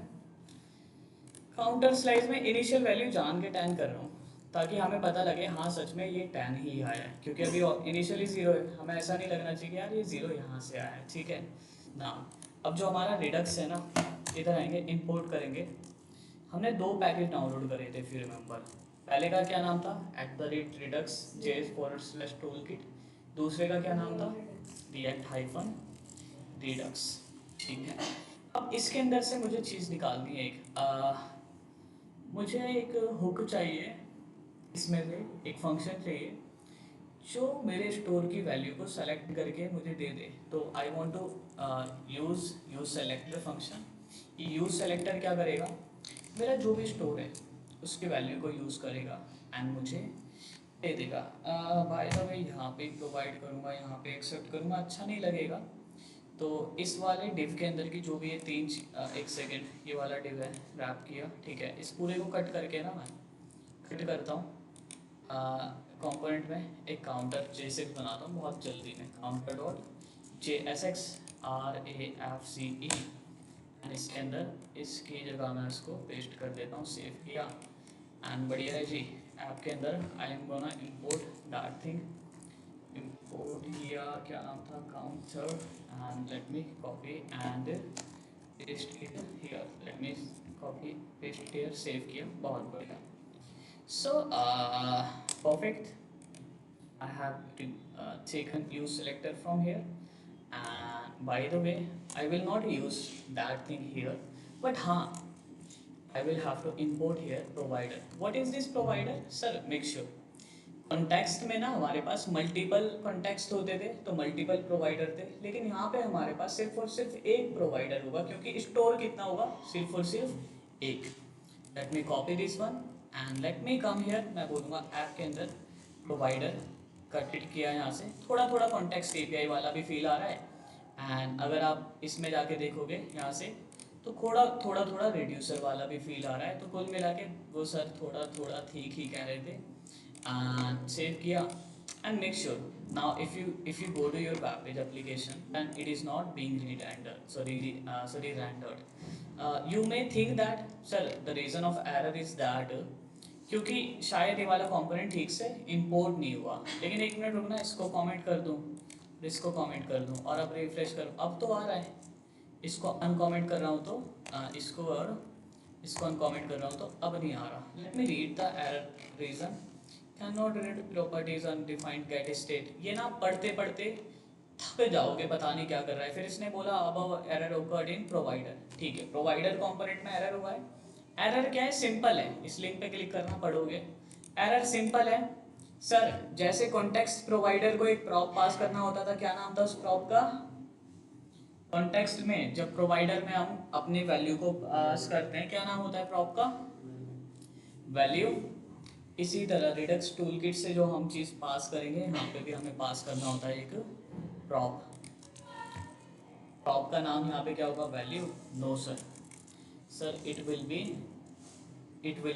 काउंटर स्लाइस में इनिशियल वैल्यू जान के 10 कर रहा हूँ ताकि हमें पता लगे हाँ सच में ये 10 ही आया है, क्योंकि अभी इनिशियली 0 है। हमें ऐसा नहीं लगना चाहिए कि यार ये 0 यहाँ से आया है। ठीक है ना। अब जो हमारा रिडक्स है ना, इधर आएंगे, इंपोर्ट करेंगे। हमने 2 पैकेज डाउनलोड करे थे, फिर रिमेंबर। पहले का क्या नाम था, @redux js/toolkit। दूसरे का क्या नाम था, react-redux। ठीक है, अब इसके अंदर से मुझे चीज़ निकालनी है एक, मुझे एक हुक चाहिए, इसमें से एक फंक्शन चाहिए जो मेरे स्टोर की वैल्यू को सेलेक्ट करके मुझे दे दे। तो I want to use selector function. ये यूज़ सेलेक्टर क्या करेगा, मेरा जो भी स्टोर है उसकी वैल्यू को यूज़ करेगा एंड मुझे दे देगा। बाय द वे यहाँ पे प्रोवाइड करूँगा, यहाँ पे एक्सेप्ट करूँगा, अच्छा नहीं लगेगा। तो इस वाले डिव के अंदर की जो भी ये एक सेकेंड, ये वाला डिव है, रैप किया, ठीक है। इस पूरे को कट करके ना मैं कट करता हूँ, कंपोनेंट में एक काउंटर JSX बनाता हूँ बहुत जल्दी में, counter dot JSX RAFCE। And इसके अंदर इसकी जगह मैं इसको पेस्ट कर देता हूँ, सेव किया एंड बढ़िया है जी। ऐप के अंदर I am gonna import that thing, import किया, क्या नाम था, counter, and let me copy and paste it here, let me copy paste here, save किया, बहुत बढ़िया। So perfect. I have taken use selector from here, and by the way, I will not use that thing here, but I will have to import here provider. What is this provider? Sir, make sure context में ना हमारे पास मल्टीपल कॉन्टेक्स्ट होते थे, तो मल्टीपल प्रोवाइडर थे, लेकिन यहाँ पे हमारे पास सिर्फ और सिर्फ एक प्रोवाइडर होगा, क्योंकि स्टोर कितना होगा, सिर्फ और सिर्फ एक। Late me copy this one and let me come here, मैं बोलूँगा ऐप के अंदर प्रोवाइडर, कट इट किया यहाँ से, थोड़ा थोड़ा कॉन्टेक्स्ट API वाला भी फील आ रहा है। एंड अगर आप इसमें जाके देखोगे यहाँ से, तो थोड़ा थोड़ा थोड़ा रिड्यूसर वाला भी फील आ रहा है। तो कुल मिला के वो सर थोड़ा थोड़ा ठीक ही कह रहे थे। सेव किया and make sure now if you go to your web page application and it is not being rendered, you may think that sir the reason of error is that क्योंकि शायद ये वाला कंपोनेंट ठीक से इंपोर्ट नहीं हुआ। लेकिन एक मिनट रुकना, इसको कमेंट कर दूं, इसको कमेंट कर दूं और अब रिफ्रेश करूं, अब तो आ रहा है। इसको अनकमेंट कर रहा हूं तो इसको और इसको अनकमेंट कर रहा हूं तो अब नहीं आ रहा। Let me read the error reason, cannot read properties undefined get state। ये ना पढ़ते पढ़ते थक जाओगे, पता नहीं क्या कर रहा है। फिर इसने बोला अब एरर occurred in provider, ठीक है, प्रोवाइडर कंपोनेंट में एरर हुआ है। एरर क्या है, सिंपल है, इस लिंक पे क्लिक करना, पढ़ोगे। एरर सिंपल है सर, जैसे कॉन्टेक्स्ट प्रोवाइडर को एक प्रॉप पास करना होता था, क्या नाम था उस प्रॉप का, कॉन्टेक्स्ट में जब प्रोवाइडर में हम अपनी वैल्यू को पास करते हैं, क्या नाम होता है प्रॉप का, वैल्यू। इसी तरह रिडक्स टूलकिट से जो हम चीज़ पास करेंगे, यहाँ पे भी हमें पास करना होता है एक प्रॉप। प्रॉप का नाम यहाँ पे क्या होगा, value. No sir it will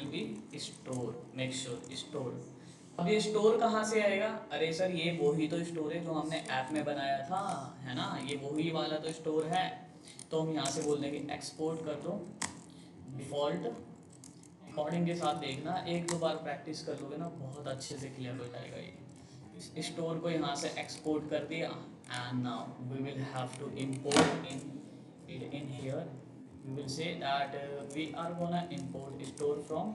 be store, make sure store. अब ये स्टोर कहाँ से आएगा, अरे सर ये वही तो स्टोर है जो हमने ऐप में बनाया था, है ना, ये वही वाला तो स्टोर है। तो हम यहाँ से बोल देंगे एक्सपोर्ट कर दो डिफ़ॉल्ट। रिकॉर्डिंग के साथ देखना, एक दो बार प्रैक्टिस कर लोगे ना, बहुत अच्छे से क्लियर हो जाएगा ये। इस स्टोर को यहाँ से एक्सपोर्ट कर दिया and now we will have to import in here. We will say that we are gonna import store from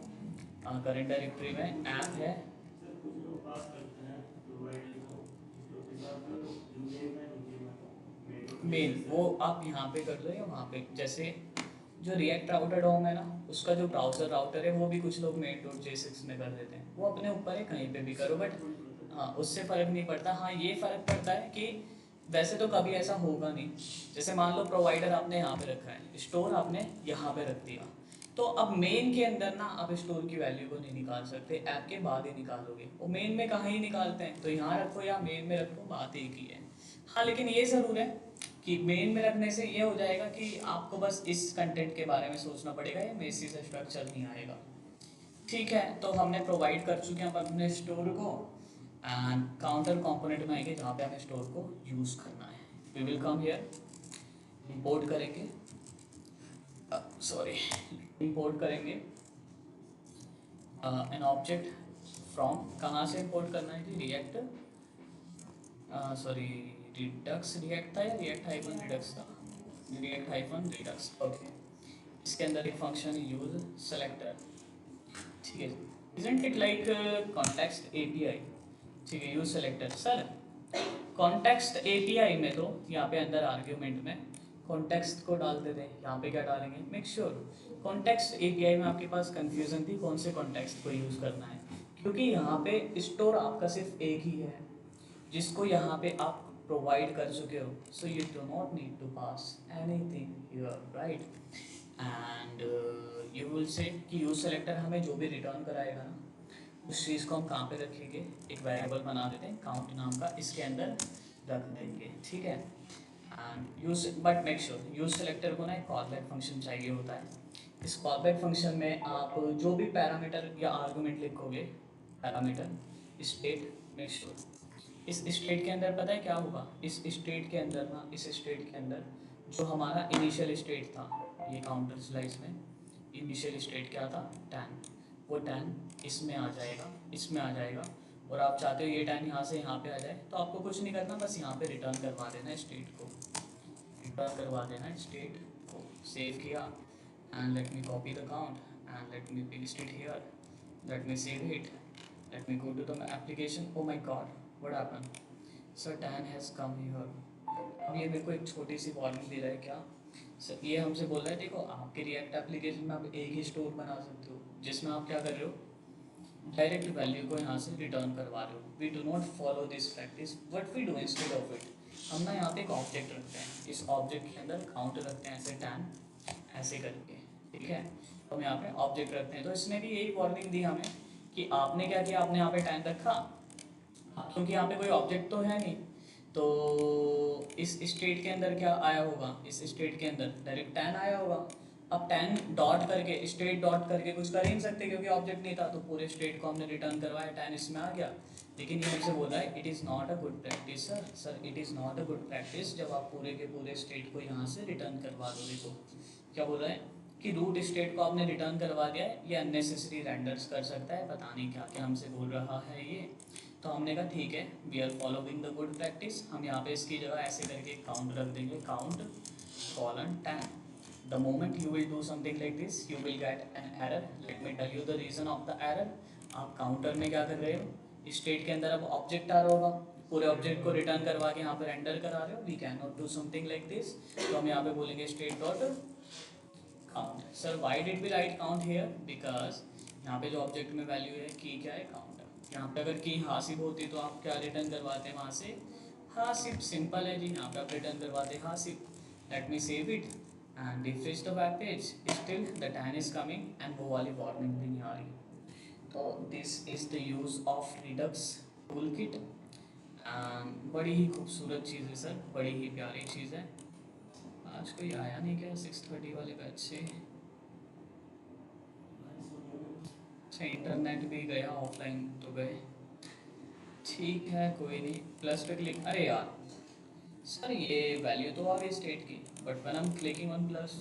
current directory में ऐप है सर कुछ लोग पास करते हैं प्रोवाइडर को, तो फिर आप यूज़र में मेन, वो आप यहाँ पे कर दो या वहाँ पे। जैसे जो रिएक्ट राउटर डोम है ना, उसका जो ब्राउज़र राउटर है वो भी कुछ लोग main.j6 में कर देते हैं, वो अपने ऊपर है, कहीं पे भी करो, बट हाँ उससे फ़र्क नहीं पड़ता। हाँ ये फ़र्क पड़ता है कि वैसे तो कभी ऐसा होगा नहीं, जैसे मान लो प्रोवाइडर आपने यहाँ पे रखा है, स्टोर आपने यहाँ पे रख दिया, तो अब मेन के अंदर ना आप स्टोर की वैल्यू को नहीं निकाल सकते, ऐप के बाद ही निकालोगे। वो मेन में कहाँ ही निकालते हैं, तो यहाँ रखो या मेन में रखो, बात एक ही है। हाँ लेकिन ये ज़रूर है कि मेन में रखने से ये हो जाएगा कि आपको बस इस कंटेंट के बारे में सोचना पड़ेगा, ये मेसी से स्ट्रक्चर नहीं आएगा। ठीक है, तो हमने प्रोवाइड कर चुके हैं अपने स्टोर को एंड काउंटर कंपोनेंट में आएंगे जहाँ पे हमें स्टोर को यूज़ करना है। We will come here, import करेंगे, इंपोर्ट करेंगे एन ऑब्जेक्ट फ्रॉम, कहाँ से इंपोर्ट करना है जी, रिडक्स रिएक्ट था या रिएक्ट हाइफन रिडक्स था, रिएक्ट हाइफन रिडक्स, ओके। इसके अंदर एक फंक्शन यूज सेलेक्टर, ठीक है। Isn't it like context API, ठीक है। Use selector sir, context API में तो यहाँ पे अंदर आर्ग्यूमेंट में कॉन्टेक्स्ट को डालते थे, यहाँ पे क्या डालेंगे, मेक श्योर कॉन्टेक्स्ट एपीआई में आपके पास कंफ्यूजन थी कौन से कॉन्टेक्स्ट को यूज़ करना है, क्योंकि यहाँ पे स्टोर आपका सिर्फ एक ही है जिसको यहाँ पे आप प्रोवाइड कर चुके हो, so you do not need to pass anything here, right. And you will say कि यूज सेलेक्टर हमें जो भी रिटर्न कराएगा ना, उस चीज़ को हम कहाँ पे रखेंगे, एक वेरिएबल बना देते हैं काउंट नाम का, इसके अंदर रख देंगे, ठीक है। And use but make sure use selector को ना एक कॉलबैक फंक्शन चाहिए होता है। इस कॉलबैक फंक्शन में आप जो भी पैरामीटर या आर्गुमेंट लिखोगे, पैरामीटर स्टेट, मेक श्योर इस स्टेट के अंदर पता है क्या होगा, इस स्टेट के अंदर ना, इस स्टेट के अंदर जो हमारा इनिशियल स्टेट था, ये काउंटर स्लाइस में इनिशियल स्टेट क्या था, 10, वो 10 इसमें आ जाएगा, इसमें आ जाएगा, और आप चाहते हो ये 10 यहाँ से यहाँ पे आ जाए, तो आपको कुछ नहीं करना, बस यहाँ पे रिटर्न करवा देना स्टेट को, रिटर्न करवा देना स्टेट को। सेव किया and let me copy the count and let me paste it here, let me save it, let me go to the application. Oh my god, what happened, sir 10 has come here. अब ये मेरे को एक छोटी सी वार्निंग दे रहा है, क्या सर, ये हमसे बोल रहा है देखो आपके रिएक्ट एप्लीकेशन में आप एक ही स्टोर बना सकते हो जिसमें आप क्या कर रहे हो, डायरेक्ट वैल्यू को यहाँ से रिटर्न करवा रहे हो। We do not follow this practice, what we do instead of it, हम ना यहाँ पे एक ऑब्जेक्ट रखते हैं, इस ऑब्जेक्ट के अंदर काउंट रखते हैं ऐसे 10 ऐसे करके, ठीक है। तो हम यहाँ पे ऑब्जेक्ट रखते हैं, तो इसने भी यही वार्निंग दी हमें कि आपने क्या किया, आपने यहाँ पे 10 रखा, क्योंकि यहाँ पे कोई ऑब्जेक्ट तो है नहीं, तो इस स्टेट के अंदर क्या आया होगा, इस स्टेट के अंदर डायरेक्ट 10 आया होगा। अब 10 डॉट करके, स्टेट डॉट करके कुछ कर ही नहीं सकते क्योंकि ऑब्जेक्ट नहीं था, तो पूरे स्टेट को हमने रिटर्न करवाया, 10 इसमें आ गया। लेकिन ये हमसे बोल रहा है it is not a good practice sir, sir it is not a good practice जब आप पूरे के पूरे स्टेट को यहाँ से रिटर्न करवा दोगे। तो क्या बोल रहा है कि रूट स्टेट को आपने रिटर्न करवा दिया है, ये अननेसेसरी रेंडर्स कर सकता है, पता नहीं क्या क्या हमसे बोल रहा है ये। तो हमने कहा ठीक है, we are following the good practice, हम यहाँ पे इसकी जगह ऐसे करके काउंट रख देंगे, count colon 10। The moment you will do something like this you will get an error, let me tell you the reason of the error. आप काउंटर में क्या कर रहे हो, स्टेट के अंदर अब ऑब्जेक्ट आ रहा होगा, पूरे ऑब्जेक्ट को रिटर्न करवा के यहाँ पर एंटर करा रहे हो, we can not do something like this. तो हम यहाँ पे बोलेंगे state dot count. Sir why did we write count here, because यहाँ पे जो ऑब्जेक्ट में वैल्यू है की क्या है, काउंट। यहाँ पे अगर की हासिब होती तो आप क्या रिटर्न करवाते हैं वहाँ से, हासिब, सिंपल है जी, यहाँ पे आप रिटर्न करवाते हैं हासिब। Let me save it and refresh the web page, still the 10 is coming and वो वाली वार्निंग भी नहीं आ रही। तो this is the use of Redux tool kit and बड़ी ही खूबसूरत चीज़ है सर, बड़ी ही प्यारी चीज़ है। आज कोई आया नहीं क्या 6:30 वाले बैच से, अच्छा इंटरनेट भी गया, ऑफलाइन तो गए, ठीक है कोई नहीं। प्लस पे क्लिक, अरे यार सर ये वैल्यू तो आ गई स्टेट की, but when I am clicking on plus,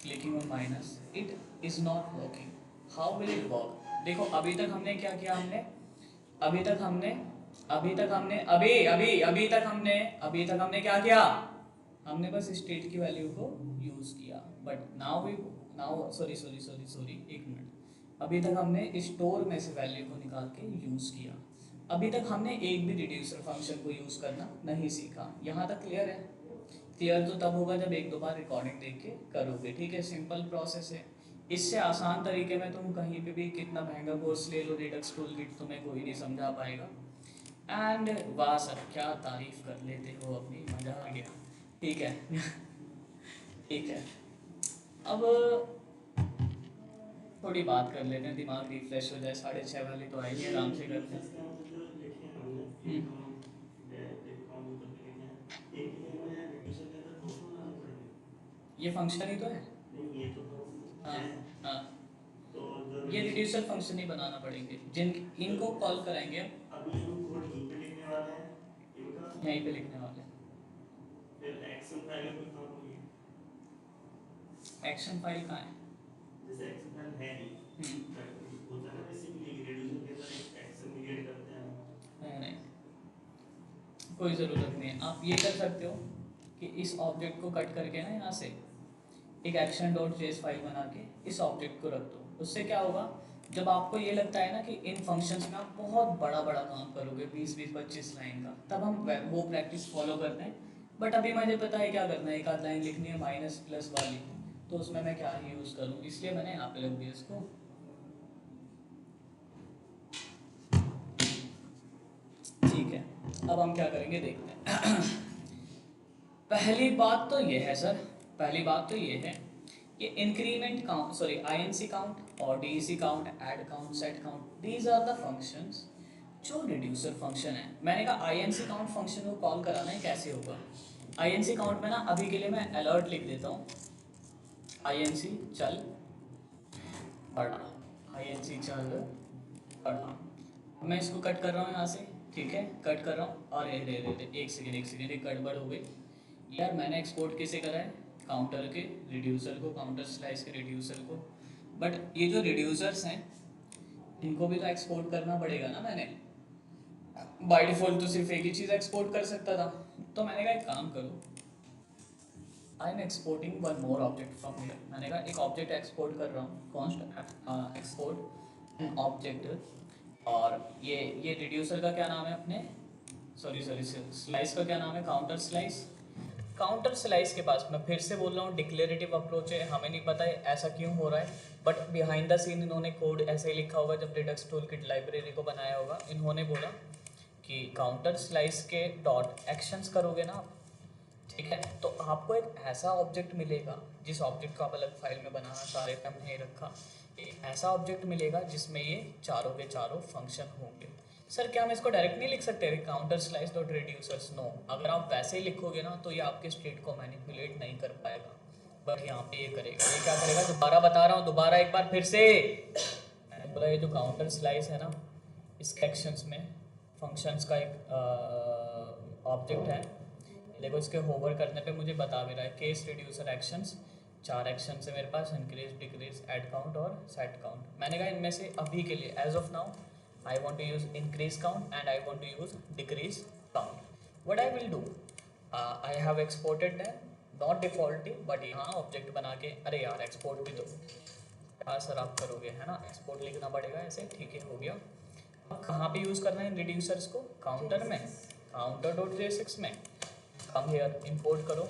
clicking on minus, it is not working, how will it work. देखो अभी तक हमने क्या किया, हमने अभी तक हमने अभी तक हमने अभी अभी अभी तक हमने अभी तक हमने क्या किया, हमने बस स्टेट की वैल्यू को यूज़ किया, but now sorry sorry sorry sorry एक मिनट, अभी तक हमने स्टोर में से वैल्यू को निकाल के यूज़ किया, अभी तक हमने एक भी रिड्यूसर फंक्शन को यूज़ करना नहीं सीखा। यहाँ तक क्लियर है? क्लियर तो तब होगा जब एक दो बार रिकॉर्डिंग देख के करोगे, ठीक है, सिंपल प्रोसेस है। इससे आसान तरीके में तुम कहीं पे भी कितना महंगा कोर्स ले लो, रिडक्स टूल किट तुम्हें कोई नहीं समझा पाएगा। एंड वाह सर क्या तारीफ कर लेते हो अपनी, मज़ा आ गया, ठीक है ठीक है। अब थोड़ी बात कर लेते हैं, दिमाग रिफ्रेश हो जाए, 6:30 वाली तो आएगी, आराम से करते हैं। इसका मतलब जो लिखे हैं हमने, ये तो हम डायरेक्ट काउंट करके लिखे हैं, एक ही में रिड्यूसर के अंदर दो बनाने पड़ेंगे। ये फंक्शन ही तो है। नहीं ये तो हाँ है, हाँ, तो जो ये रिड्यूसर फंक्शन ही बनाना पड़ेंगे, जिन इनको कॉल कराएंगे अभी हम कोड यहीं पे लिखने वाले हैं, इनका यहीं पे लिखने वाले हैं। फिर एक्शन फाइल में काम होगी, एक्शन फाइल कहाँ है? जैसे एक्शन फाइल है नहीं, होता है ना बेसिकली रिड्यूसर के अंदर एक एक्शन क्रिएट करते हैं। नहीं नहीं, कोई ज़रूरत नहीं है, आप ये कर सकते हो कि इस ऑब्जेक्ट को कट करके ना यहाँ से एक action डॉट जेएस फाइल बना के इस ऑब्जेक्ट को रख दो। उससे क्या होगा, जब आपको ये लगता है ना कि इन फंक्शंस में आप बहुत बड़ा बड़ा काम करोगे 20-25 लाइन का, तब हम वो प्रैक्टिस फॉलो करते हैं। बट अभी मुझे पता है क्या करना है, एक आध लाइन लिखनी है माइनस प्लस वाली, तो उसमें मैं क्या यूज़ करूँ, इसलिए मैंने यहाँ पे रख दिया इसको। ठीक है, अब हम क्या करेंगे देखते हैं। पहली बात तो ये है सर, पहली बात तो ये है, ये increment count, sorry INC count और DEC count, add count, set count, these are the functions जो रिड्यूसर फंक्शन है। मैंने कहा आईएनसी काउंट फंक्शन को कॉल कराना है, कैसे होगा। आईएनसी काउंट में ना अभी के लिए मैं अलर्ट लिख देता हूँ, आईएनसी चल बड़ा, आईएनसी चल बड़ा। मैं इसको कट कर रहा हूँ यहाँ से, ठीक है, कट कर रहा हूँ। और एक सेकेंड एक गड़बड़ हो गई यार, मैंने एक्सपोर्ट किसे करा है, काउंटर के रिड्यूसर को, काउंटर स्लाइस के रिड्यूसर को। बट ये जो रिड्यूसर्स हैं इनको भी तो एक्सपोर्ट करना पड़ेगा ना। मैंने बाय डिफॉल्ट तो सिर्फ एक ही चीज़ एक्सपोर्ट कर सकता था, तो मैंने कहा एक काम करो, I am exporting one more object from here. मैंने कहा एक ऑब्जेक्ट एक्सपोर्ट कर रहा हूँ, कॉन्स्ट एक्सपोर्ट एन ऑब्जेक्ट। और ये रिड्यूसर का क्या नाम है अपने, सॉरी स्लाइस का क्या नाम है, काउंटर स्लाइस। काउंटर स्लाइस के पास मैं फिर से बोल रहा हूँ डिक्लेरेटिव अप्रोच है, हमें नहीं पता है ऐसा क्यों हो रहा है, बट बिहाइंड द सीन इन्होंने कोड ऐसे ही लिखा होगा जब रिडक्स टूलकिट लाइब्रेरी को बनाया होगा। इन्होंने बोला कि काउंटर स्लाइस के डॉट एक्शंस करोगे ना आप, ठीक है, तो आपको एक ऐसा ऑब्जेक्ट मिलेगा, जिस ऑब्जेक्ट को आप अलग फाइल में बनाना चाह रहे थे हमने रखा, एक ऐसा ऑब्जेक्ट मिलेगा जिसमें ये चारों के चारों फंक्शन होंगे। सर क्या हम इसको डायरेक्ट नहीं लिख सकते counter slice dot reducers, no, अगर आप वैसे ही लिखोगे ना तो ये आपके स्टेट को मैनिपुलेट नहीं कर पाएगा, बट यहाँ पे ये करेगा। ये क्या करेगा, दोबारा बता रहा हूँ, दोबारा एक बार फिर से मैंने बोला, ये जो काउंटर स्लाइस है ना, इसके एक्शंस में फंक्शंस का एक ऑब्जेक्ट है। देखो इसके होवर करने पे मुझे बता भी रहा है केस रिड्यूसर एक्शंस, 4 एक्शन है मेरे पास, इंक्रीज, डिक्रीज, ऐड काउंट और सेट काउंट। मैंने कहा इनमें से अभी के लिए as of now I want to use increase count and I want to use decrease count. What I will do, I have exported them not defaultly, but यहाँ ऑब्जेक्ट बना के, अरे यार एक्सपोर्ट भी दो, हाँ सर आप करोगे है ना, एक्सपोर्ट लिखना पड़ेगा ऐसे, ठीक है हो गया। अब कहाँ पे यूज़ करना है इन रिड्यूसर्स को, काउंटर में, काउंटर डॉट जेएसएक्स में, कम हियर इंपोर्ट करो।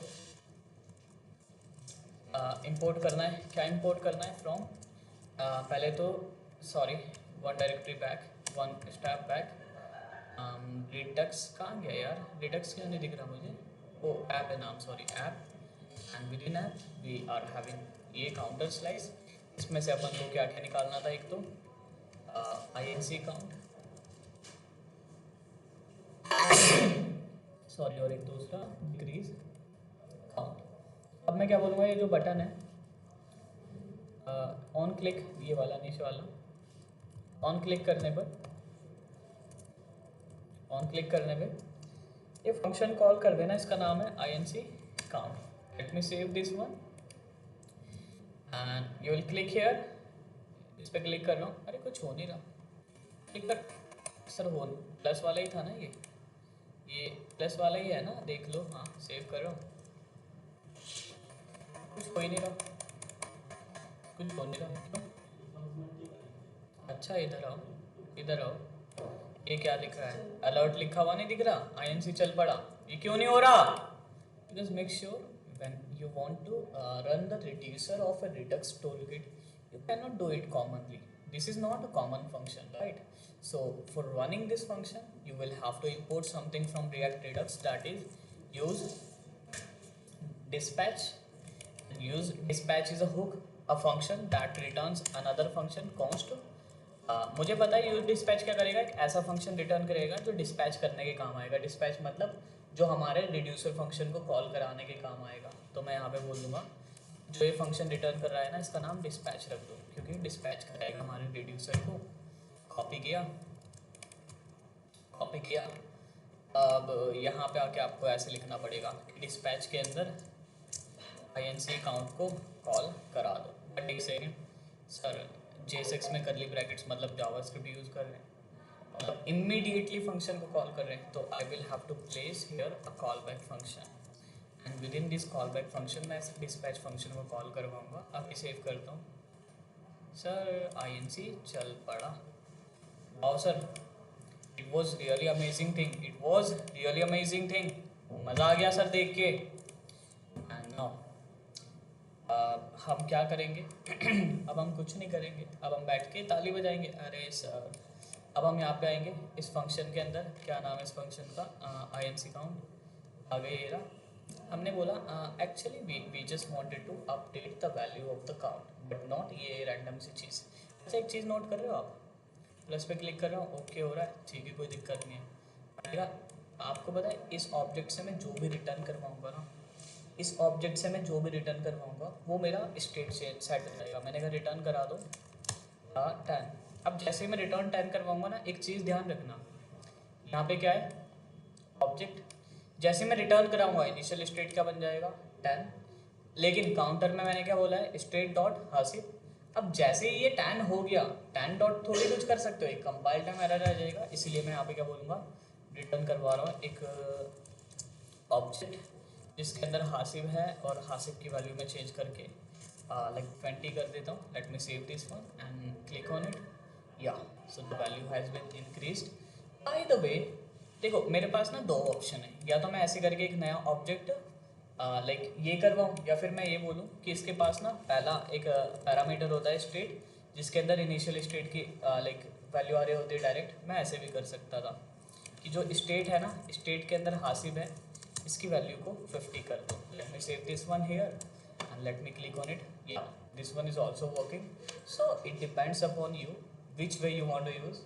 इंपोर्ट करना है, क्या इंपोर्ट करना है फ्रॉम, पहले तो sorry one directory back, one step back, Redux कहाँ गया यार, रिडक्स क्यों नहीं दिख रहा मुझे, ओ ऐप है नाम, sorry app, and within app we are having ये काउंटर स्लाइस। इसमें से अपन को क्या क्या निकालना था, एक तो आईएनसी काउंट, सॉरी, और एक दूसरा डिक्रीज काउंट। अब मैं क्या बोलूँगा, ये जो बटन है ऑन क्लिक, ये वाला नीचे वाला, ऑन क्लिक करने पर, ऑन क्लिक करने पे ये फंक्शन कॉल कर देना, इसका नाम है INC count. Late me save this one and you will click here, इस पर क्लिक कर रहा हूँ, अरे कुछ हो नहीं रहा, क्लिक कर सर, हो प्लस वाला ही था ना, ये प्लस वाला ही है ना, देख लो, हाँ सेव कर रहा हूँ, कुछ हो ही नहीं रहा, कुछ हो नहीं रहा, क्यों, अच्छा इधर आओ, इधर आओ, ये क्या लिख रहा है, अलर्ट लिखा हुआ नहीं दिख रहा, INC चल पड़ा, ये क्यों नहीं हो रहा, because make sure when you want to run the reducer of a redux toolkit, you cannot do it commonly. This is not a common function, right? So for running this function you will have to import something from React Redux, that is use dispatch. Use dispatch is a hook, a function that returns another function const। मुझे पता है यूज डिस्पैच क्या करेगा, एक ऐसा फंक्शन रिटर्न करेगा जो डिस्पैच करने के काम आएगा। डिस्पैच मतलब जो हमारे रिड्यूसर फंक्शन को कॉल कराने के काम आएगा। तो मैं यहाँ पे बोल दूंगा जो ये फंक्शन रिटर्न कर रहा है ना, इसका नाम डिस्पैच रख दो, क्योंकि डिस्पैच करेगा हमारे रिड्यूसर को। कॉपी किया, कॉपी किया। अब यहाँ पे आके आपको ऐसे लिखना पड़ेगा कि डिस्पैच के अंदर INC काउंट को कॉल करा दो। बट एक सेकेंड सर, JSX में करली ब्रैकेट्स मतलब जावास्क्रिप्ट यूज़ कर रहे हैं, मतलब इमीडिएटली फंक्शन को कॉल कर रहे हैं, तो I will have to place here a callback function. And within this callback function मैं डिस्पैच फंक्शन को कॉल करवाऊँगा। अभी सेव करता हूँ सर, INC चल पड़ा। Wow sir, it was really amazing thing, it was really amazing thing, मज़ा आ गया सर देख के। एंड नाउ हम क्या करेंगे अब हम कुछ नहीं करेंगे, अब हम बैठ के ताली बजाएंगे। अरे सर, अब हम यहाँ पे आएंगे इस फंक्शन के अंदर, क्या नाम है इस फंक्शन का, INC काउंट। आगे ये रहा, हमने बोला actually we just wanted to update the value of the count but not ये रैंडम सी चीज़। अच्छा एक चीज़ नोट कर रहे हो आप, प्लस पे क्लिक कर रहा हूँ, ओके हो रहा है, ठीक है, कोई दिक्कत नहीं है। मेरा आपको पता है इस ऑब्जेक्ट से मैं जो भी रिटर्न करवाऊँगा ना, इस ऑब्जेक्ट से मैं जो भी रिटर्न करवाऊँगा वो मेरा स्टेट से सेट हो जाएगा। मैंने कहा रिटर्न करा दो 10। अब जैसे ही मैं रिटर्न 10 करवाऊँगा ना, एक चीज़ ध्यान रखना, यहाँ पे क्या है ऑब्जेक्ट, जैसे मैं रिटर्न कराऊंगा इनिशियल स्टेट क्या बन जाएगा 10, लेकिन काउंटर में मैंने क्या बोला है स्टेट डॉट हासिल। अब जैसे ही ये 10 हो गया, 10 डॉट थोड़ी कुछ कर सकते हो, एक कंपाइल टाइम एरर आ जाएगा, इसीलिए मैं यहाँ पे क्या बोलूँगा, रिटर्न करवा रहा हूँ एक ऑब्जेक्ट जिसके अंदर हासिब है, और हासिब की वैल्यू में चेंज करके लाइक 20 कर देता हूँ। Let me save this one and click on it. Yeah so the value has been increased. By the way देखो मेरे पास ना दो ऑप्शन है, या तो मैं ऐसे करके एक नया ऑब्जेक्ट लाइक ये करवाऊँ, या फिर मैं ये बोलूँ कि इसके पास ना पहला एक पैरामीटर होता है स्टेट, जिसके अंदर इनिशियल स्टेट की लाइक वैल्यू आ रही होती है डायरेक्ट। मैं ऐसे भी कर सकता था कि जो स्टेट है ना, स्टेट के अंदर हासिब है, इसकी वैल्यू को 50 कर दो। Let me save this one here and let me click on it. Yeah this one is also working. So it depends upon you which way you want to use.